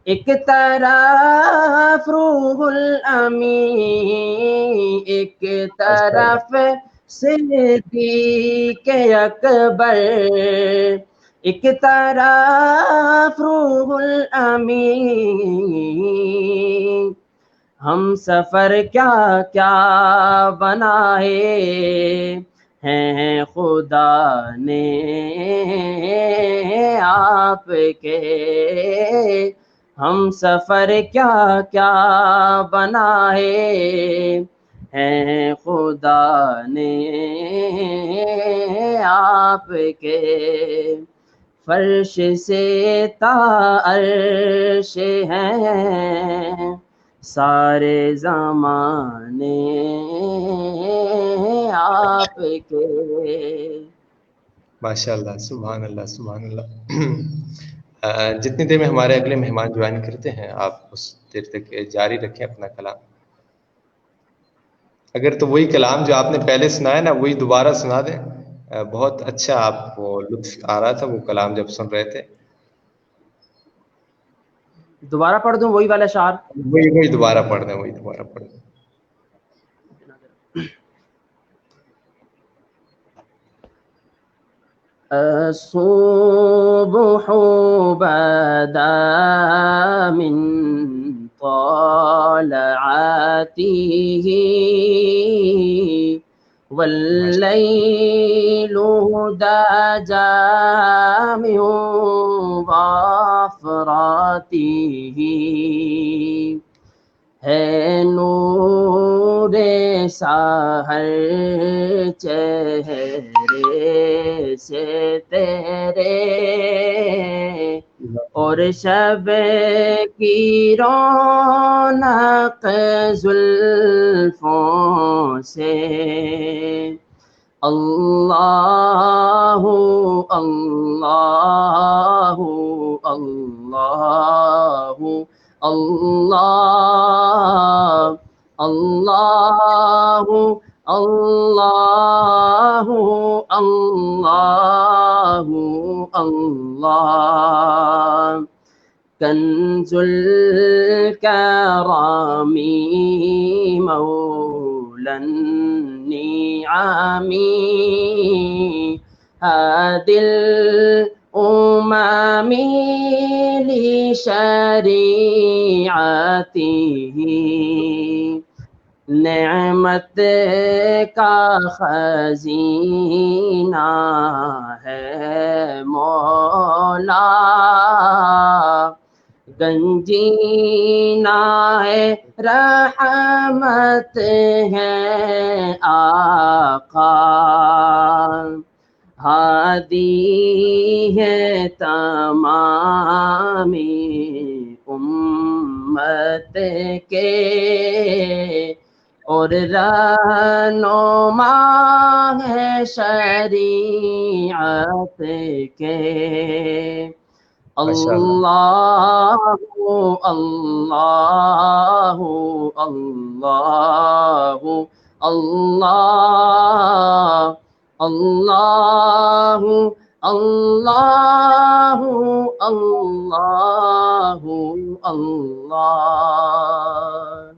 ایک طرف روح الامین, ایک طرف صدیق اکبر, ایک طرف روح الامین, ہم سفر کیا کیا بنائے ہیں خدا نے آپ کے, ہم سفر کیا کیا بنائے ہیں خدا نے آپ کے, فرش سے تا عرش ہیں سارے زمانے آپ کے. ماشاء اللہ, سبحان اللہ سبحان اللہ. جتنی دیر میں ہمارے اگلے مہمان جوائن کرتے ہیں آپ اس دیر تک جاری رکھیں اپنا کلام. اگر تو وہی کلام جو آپ نے پہلے سنایا نا وہی دوبارہ سنا دیں, بہت اچھا آپ کو لطف آ رہا تھا وہ کلام جب سن رہے تھے. دوبارہ پڑھ دوں وہی والا اشعار؟ وہی دوبارہ پڑھ دیں, وہی دوبارہ پڑھ دیں. الصبح بدا من طلعته والليل دجى من غفراته, ہے نور سحر چہرے سے تیرے, اور شب کی رونق زلفوں سے, اللہ اللہ اللہ اللہ اللہ اللہ اللہ اللہ, کنز الکرام مولا النعم هادي الأمم لشريعته نعمت کا خزینہ ہے مولا گنجینہ ہے رحمت ہے آقا ہادی ہے تمام امت کے اور رہنما ہے شریعت کے ماشاء اللہ اللہ اللہ اللہ اللہ اللہ اللہ اللہ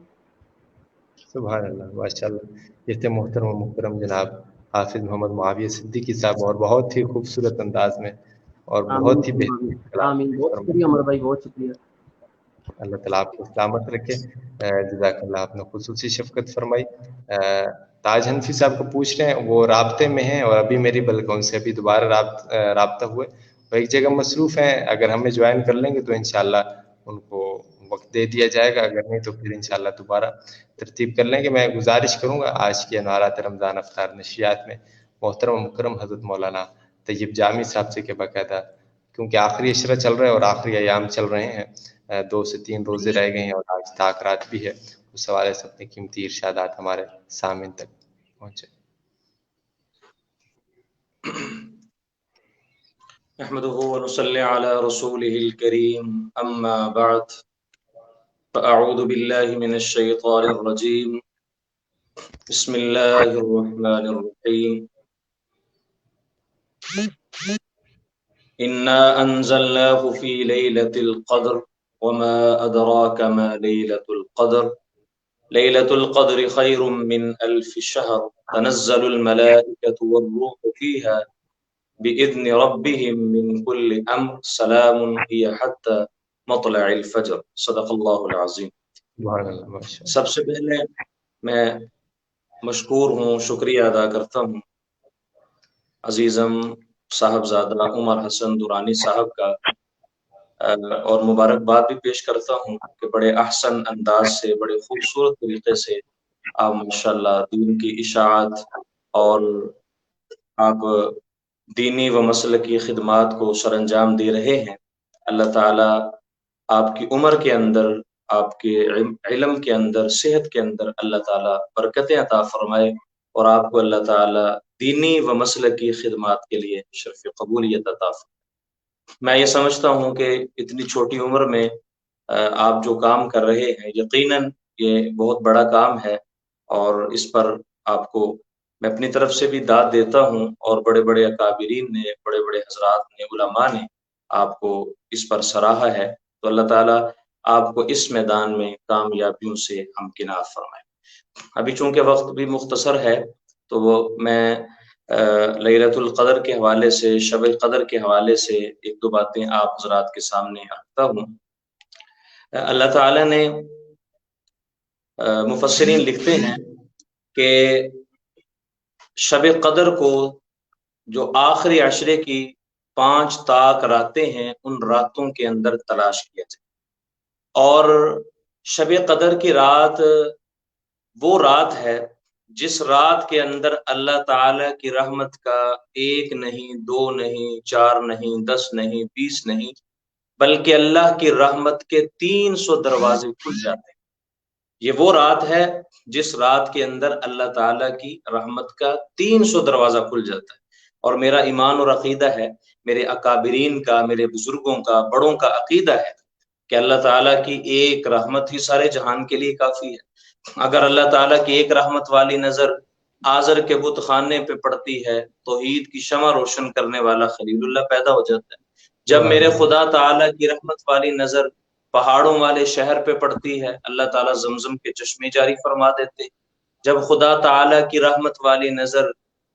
سبحان اللہ ماشاء اللہ. یہ تھے محترم و مکرم جناب حافظ محمد معاویہ صدیقی صاحب اور بہت ہی خوبصورت انداز میں اور بہت ہی بہترین کلام. آمین. بہت شکریہ عمر بھائی بہت شکریہ. اللہ تعالیٰ آپ کو سلامت رکھے. جزاک اللہ آپ نے خصوصی شفقت فرمائی. تاج حنفی صاحب کو پوچھ رہے ہیں وہ رابطے میں ہیں اور ابھی میری بلکہ ان سے ابھی دوبارہ رابطہ ہوئے وہ ایک جگہ مصروف ہیں. اگر ہمیں جوائن کر لیں گے تو انشاءاللہ ان کو وقت دے دیا جائے گا اگر نہیں تو پھر انشاءاللہ دوبارہ ترتیب کر لیں گے. میں گزارش کروں گا آج کے انوارات رمضان افطار نشریات میں محترم مکرم حضرت مولانا طیب جامی صاحب سے کہ باقاعدہ کیونکہ آخری عشرہ چل رہا ہے اور آخری ایام چل رہے ہیں 2 سے 3 روزے رہ گئے ہیں اور آج تاخرات بھی ہے اس حوالے سے اپنے قیمتی ارشادات ہمارے سامعین تک پہنچے. نحمده ونصلي على رسوله الكريم أما بعد فأعوذ بالله من الشيطان الرجيم بسم الله الرحمن الرحيم إنا أنزلناه في ليلة القدر وما أدراك ما ليلة القدر ليلة القدر خير من 1000 شهر تنزل الملائكة والروح فيها بإذن ربهم من كل أمر سلام هي حتى مطلع الفجر صدق اللہ العظیم. سب سے پہلے میں مشکور ہوں شکریہ ادا کرتا ہوں عزیزم صاحبزادہ عمر حسن درانی صاحب کا اور مبارکباد بھی پیش کرتا ہوں کہ بڑے احسن انداز سے بڑے خوبصورت طریقے سے آپ ماشاءاللہ دین کی اشاعت اور آپ دینی و مسلکی خدمات کو سر انجام دے رہے ہیں. اللہ تعالیٰ آپ کی عمر کے اندر آپ کے علم کے اندر صحت کے اندر اللہ تعالیٰ برکتیں عطا فرمائے اور آپ کو اللہ تعالیٰ دینی و مسلکی خدمات کے لیے شرف قبولیت عطا فرمائے. میں یہ سمجھتا ہوں کہ اتنی چھوٹی عمر میں آپ جو کام کر رہے ہیں یقیناً یہ بہت بڑا کام ہے اور اس پر آپ کو میں اپنی طرف سے بھی داد دیتا ہوں اور بڑے بڑے اکابرین نے بڑے بڑے حضرات نے علماء نے آپ کو اس پر سراہا ہے. تو اللہ تعالیٰ آپ کو اس میدان میں کامیابیوں سے ہمکنار فرمائے. ابھی چونکہ وقت بھی مختصر ہے تو وہ میں لیلۃ القدر کے حوالے سے شب قدر کے حوالے سے 1-2 باتیں آپ حضرات کے سامنے رکھتا ہوں. اللہ تعالیٰ نے مفسرین لکھتے ہیں کہ شب قدر کو جو آخری عشرے کی 5 طاق راتیں ہیں ان راتوں کے اندر تلاش کیا جائے. اور شب قدر کی رات وہ رات ہے جس رات کے اندر اللہ تعالی کی رحمت کا 1 نہیں 2 نہیں 4 نہیں 10 نہیں 20 نہیں بلکہ اللہ کی رحمت کے 300 دروازے کھل جاتے ہیں. یہ وہ رات ہے جس رات کے اندر اللہ تعالیٰ کی رحمت کا 300 دروازہ کھل جاتا ہے. اور میرا ایمان اور عقیدہ ہے میرے اکابرین کا میرے بزرگوں کا بڑوں کا عقیدہ ہے کہ اللہ تعالیٰ کی ایک رحمت ہی سارے جہان کے لیے کافی ہے. اگر اللہ تعالیٰ کی ایک رحمت والی نظر آزر کے بت خانے پہ پڑتی ہے توحید کی شمع روشن کرنے والا خلیل اللہ پیدا ہو جاتا ہے. جب میرے خدا تعالیٰ کی رحمت والی نظر پہاڑوں والے شہر پہ پڑتی ہے اللہ تعالیٰ زمزم کے چشمے جاری فرما دیتے. جب خدا تعالیٰ کی رحمت والی نظر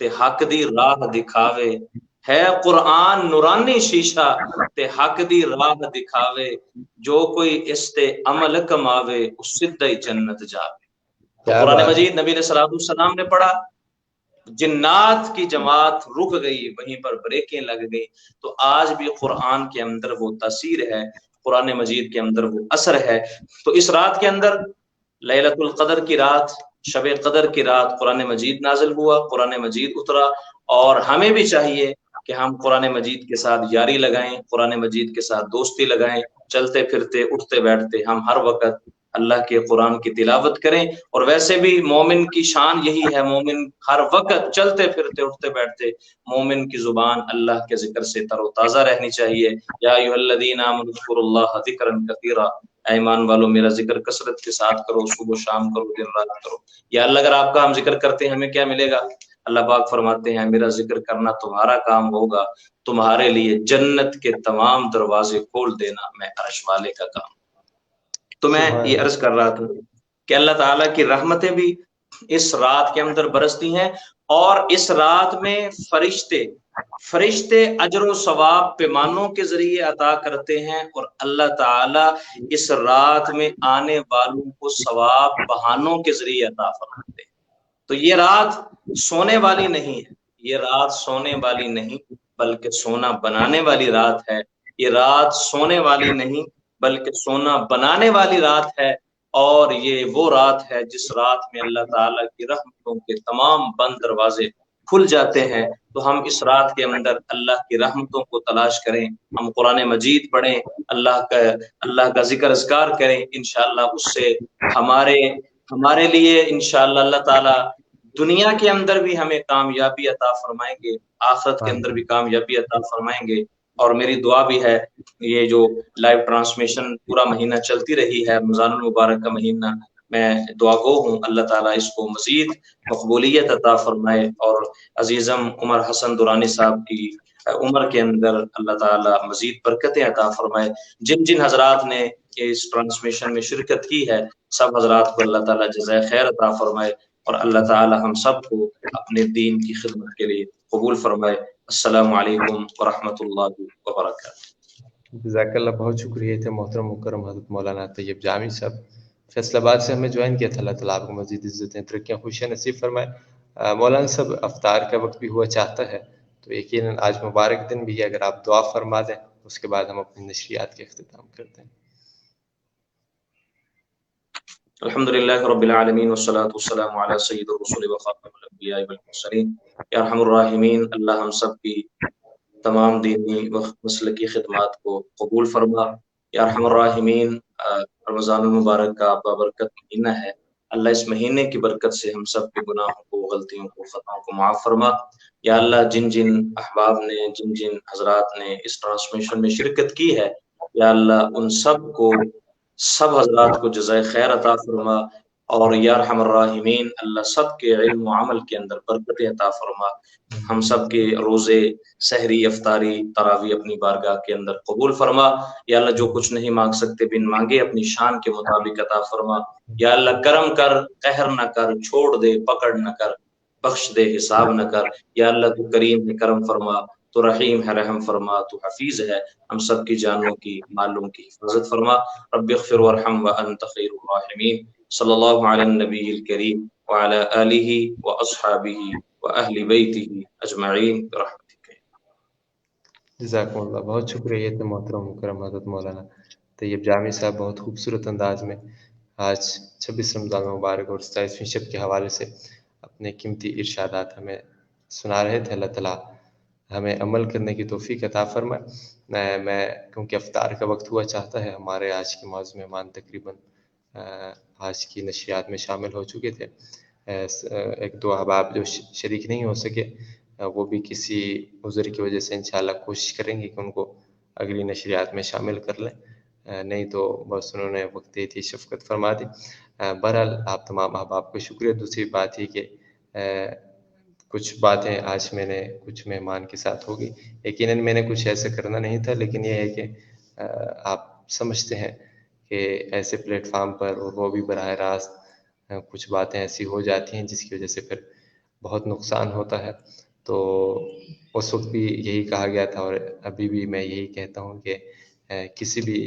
تے حق دی راہ دکھاوے، ہے قرآن نورانی شیشہ تے حق دی راہ دکھاوے، جو کوئی اس تے عمل کماوے اس سدھا ہی جنت جاوے۔ تو قرآن مجید نبی علیہ السلام نے پڑھا، جنات کی جماعت رک گئی، وہیں پر بریکیں لگ گئی۔ تو آج بھی قرآن کے اندر وہ تاثیر ہے، قرآن مجید کے اندر وہ اثر ہے۔ تو اس رات کے اندر لیلۃ القدر کی رات، شب قدر کی رات قرآن مجید نازل ہوا، قرآن مجید اترا، اور ہمیں بھی چاہیے کہ ہم قرآن مجید کے ساتھ یاری لگائیں، قرآن مجید کے ساتھ دوستی لگائیں، چلتے پھرتے اٹھتے بیٹھتے ہم ہر وقت اللہ کے قرآن کی تلاوت کریں۔ اور ویسے بھی مومن کی شان یہی ہے، مومن ہر وقت چلتے پھرتے اٹھتے بیٹھتے مومن کی زبان اللہ کے ذکر سے تر و تازہ رہنی چاہیے۔ یا ایھا الذین آمنوا اذکروا اللہ ذکرا کثیرا، اے ایمان والو میرا ذکر کثرت کے ساتھ کرو، صبح و شام کرو، دن رات کرو۔ یا اللہ اگر آپ کا ہم ذکر کرتے ہیں ہمیں کیا ملے گا؟ اللہ پاک فرماتے ہیں میرا ذکر کرنا تمہارا کام ہوگا، تمہارے لیے جنت کے تمام دروازے کھول دینا میں عرش والے کا کام۔ تو میں یہ عرض کر رہا تھا کہ اللہ تعالیٰ کی رحمتیں بھی اس رات کے اندر برستی ہیں، اور اس رات میں فرشتے اجر و ثواب پیمانوں کے ذریعے عطا کرتے ہیں، اور اللہ تعالیٰ اس رات میں آنے والوں کو ثواب بہانوں کے ذریعے عطا فرماتے ہیں۔ تو یہ رات سونے والی نہیں ہے، یہ رات سونے والی نہیں بلکہ سونا بنانے والی رات ہے۔ یہ رات سونے والی نہیں بلکہ سونا بنانے والی رات ہے، اور یہ وہ رات ہے جس رات میں اللہ تعالیٰ کی رحمتوں کے تمام بند دروازے کھل جاتے ہیں۔ تو ہم اس رات کے اندر اللہ کی رحمتوں کو تلاش کریں، ہم قرآن مجید پڑھیں، اللہ کا ذکر اذکار کریں، انشاءاللہ اس سے ہمارے لیے انشاءاللہ اللہ تعالیٰ دنیا کے اندر بھی ہمیں کامیابی عطا فرمائیں گے، آخرت کے اندر بھی کامیابی عطا فرمائیں گے۔ اور میری دعا بھی ہے، یہ جو لائیو ٹرانسمیشن پورا مہینہ چلتی رہی ہے، رمضان المبارک کا مہینہ، میں دعا گو ہوں اللہ تعالیٰ اس کو مزید مقبولیت عطا فرمائے، اور عزیزم عمر حسن درانی صاحب کی عمر کے اندر اللہ تعالیٰ مزید برکتیں عطا فرمائے۔ جن جن حضرات نے اس ٹرانسمیشن میں شرکت کی ہے سب حضرات کو اللہ تعالیٰ جزائے خیر عطا فرمائے، اور اللہ تعالیٰ ہم سب کو اپنے دین کی خدمت کے لیے قبول فرمائے۔ السلام علیکم ورحمۃ اللہ وبرکاتہ۔ جزاک اللہ، بہت شکریہ تھے محترم مکرم حضرت مولانا طیب جامی صاحب، فیصل آباد سے ہمیں جوائن کیا تھا۔ اللہ تعالیٰ آپ کو مزید عزتیں، ترقیاں، خوشیاں نصیب فرمائے۔ مولانا صاحب افطار کا وقت بھی ہوا چاہتا ہے، تو یقیناً آج مبارک دن بھی ہے، اگر آپ دعا فرما دیں اس کے بعد ہم اپنی نشریات کے اختتام کرتے ہیں۔ الحمدللہ رب العالمین والصلاة والسلام علی سید الرسول وخاتم الانبیاء والمرسلین۔ یا ارحم الراحمین، اللہ ہم سب کی تمام دینی و مسلکی خدمات کو قبول فرما۔ یا ارحم الراحمین، رمضان المبارک کا بابرکت مہینہ ہے، اللہ اس مہینے کی برکت سے ہم سب کے گناہوں کو، غلطیوں کو، خطاؤں کو معاف فرما۔ یا اللہ جن جن احباب نے، جن جن حضرات نے اس ٹرانسمیشن میں شرکت کی ہے، یا اللہ ان سب حضرات کو جزائے خیر عطا فرما، اور یا ارحم الراحمین اللہ سب کے علم و عمل کے اندر برکت عطا فرما۔ ہم سب کے روزے، سحری، افطاری، تراویح اپنی بارگاہ کے اندر قبول فرما۔ یا اللہ جو کچھ نہیں مانگ سکتے بن مانگے اپنی شان کے مطابق عطا فرما۔ یا اللہ کرم کر، قہر نہ کر، چھوڑ دے، پکڑ نہ کر، بخش دے، حساب نہ کر۔ یا اللہ تو کریم ہے، کرم فرما، تو رحیم ہے، رحم فرما، تو حفیظ ہے، ہم سب کی جانوں کی، مالوں کی حفاظت فرما۔ رب اغفر وارحم وانت خیر الراحمین۔ صلی اللہ علی النبی الکریم وعلی آلہ واصحابہ واہل بیتہ اجمعین برحمتک۔ جزاکم اللہ، بہت شکریہ تھے محترم مکرم حضرت مولانا طیب جامی صاحب، بہت خوبصورت انداز میں آج 26 رمضان مبارک اور 27ویں شب کے حوالے سے اپنے قیمتی ارشادات ہمیں سنا رہے تھے۔ اللہ تعالیٰ ہمیں عمل کرنے کی توفیق عطا فرمائے۔ میں کیونکہ افطار کا وقت ہوا چاہتا ہے، ہمارے آج کے معزز مہمان تقریباً آج کی نشریات میں شامل ہو چکے تھے۔ ایک دو احباب جو شریک نہیں ہو سکے وہ بھی کسی عذر کی وجہ سے انشاءاللہ کوشش کریں گے کہ ان کو اگلی نشریات میں شامل کر لیں، نہیں تو بس انہوں نے وقت دی تھی، شفقت فرما دی۔ بہرحال آپ تمام احباب کو شکریہ۔ دوسری بات یہ کہ کچھ باتیں آج میں نے کچھ مہمان کے ساتھ ہوگی، یقیناً میں نے کچھ ایسا کرنا نہیں تھا، لیکن یہ ہے کہ آپ سمجھتے ہیں کہ ایسے پلیٹ فارم پر اور وہ بھی براہ راست کچھ باتیں ایسی ہو جاتی ہیں جس کی وجہ سے پھر بہت نقصان ہوتا ہے. تو اس وقت بھی یہی کہا گیا تھا اور ابھی بھی میں یہی کہتا ہوں کہ کسی بھی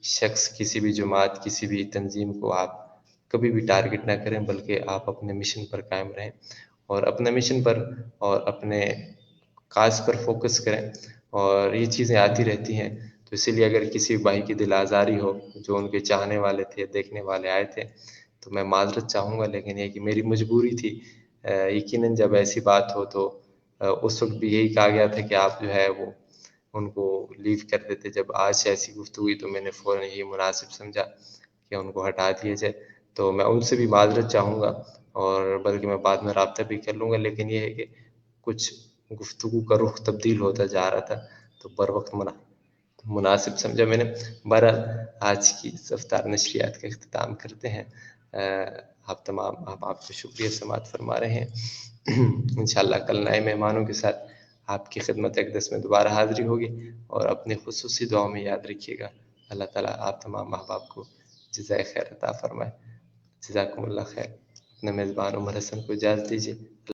شخص، کسی بھی جماعت، کسی بھی تنظیم کو آپ کبھی بھی ٹارگٹ نہ کریں، بلکہ آپ اپنے مشن پر قائم رہیں اور اپنے مشن پر اور اپنے کاز پر فوکس کریں. اور یہ چیزیں آتی رہتی ہیں، تو اسی لیے اگر کسی بھائی کی دل آزاری ہو، جو ان کے چاہنے والے تھے، دیکھنے والے آئے تھے، تو میں معذرت چاہوں گا، لیکن یہ کہ میری مجبوری تھی. یقیناً جب ایسی بات ہو تو اس وقت بھی یہی کہا گیا تھا کہ آپ جو ہے وہ ان کو لیو کر دیتے. جب آج سے ایسی گفتگو ہوئی تو میں نے فوراً یہ مناسب سمجھا کہ ان کو ہٹا دیا جائے. تو میں ان سے بھی معذرت چاہوں گا، اور بلکہ میں بعد میں رابطہ بھی کر لوں گا. لیکن یہ ہے کہ کچھ گفتگو کا رخ تبدیل ہوتا جا رہا تھا، تو بر وقت مناسب سمجھا میں نے. بہرحال آج کی اس افطار نشریات کا اختتام کرتے ہیں. آپ تمام آپ کو شکریہ سماعت فرما رہے ہیں. انشاءاللہ کل نئے مہمانوں کے ساتھ آپ کی خدمت اقدس میں دوبارہ حاضری ہوگی، اور اپنے خصوصی دعاؤں میں یاد رکھیے گا. اللہ تعالیٰ آپ تمام احباب کو جزائے خیر عطا فرمائے. جزاکم اللہ خیر. اپنے میزبان عمر حسن کو اجازت دیجیے.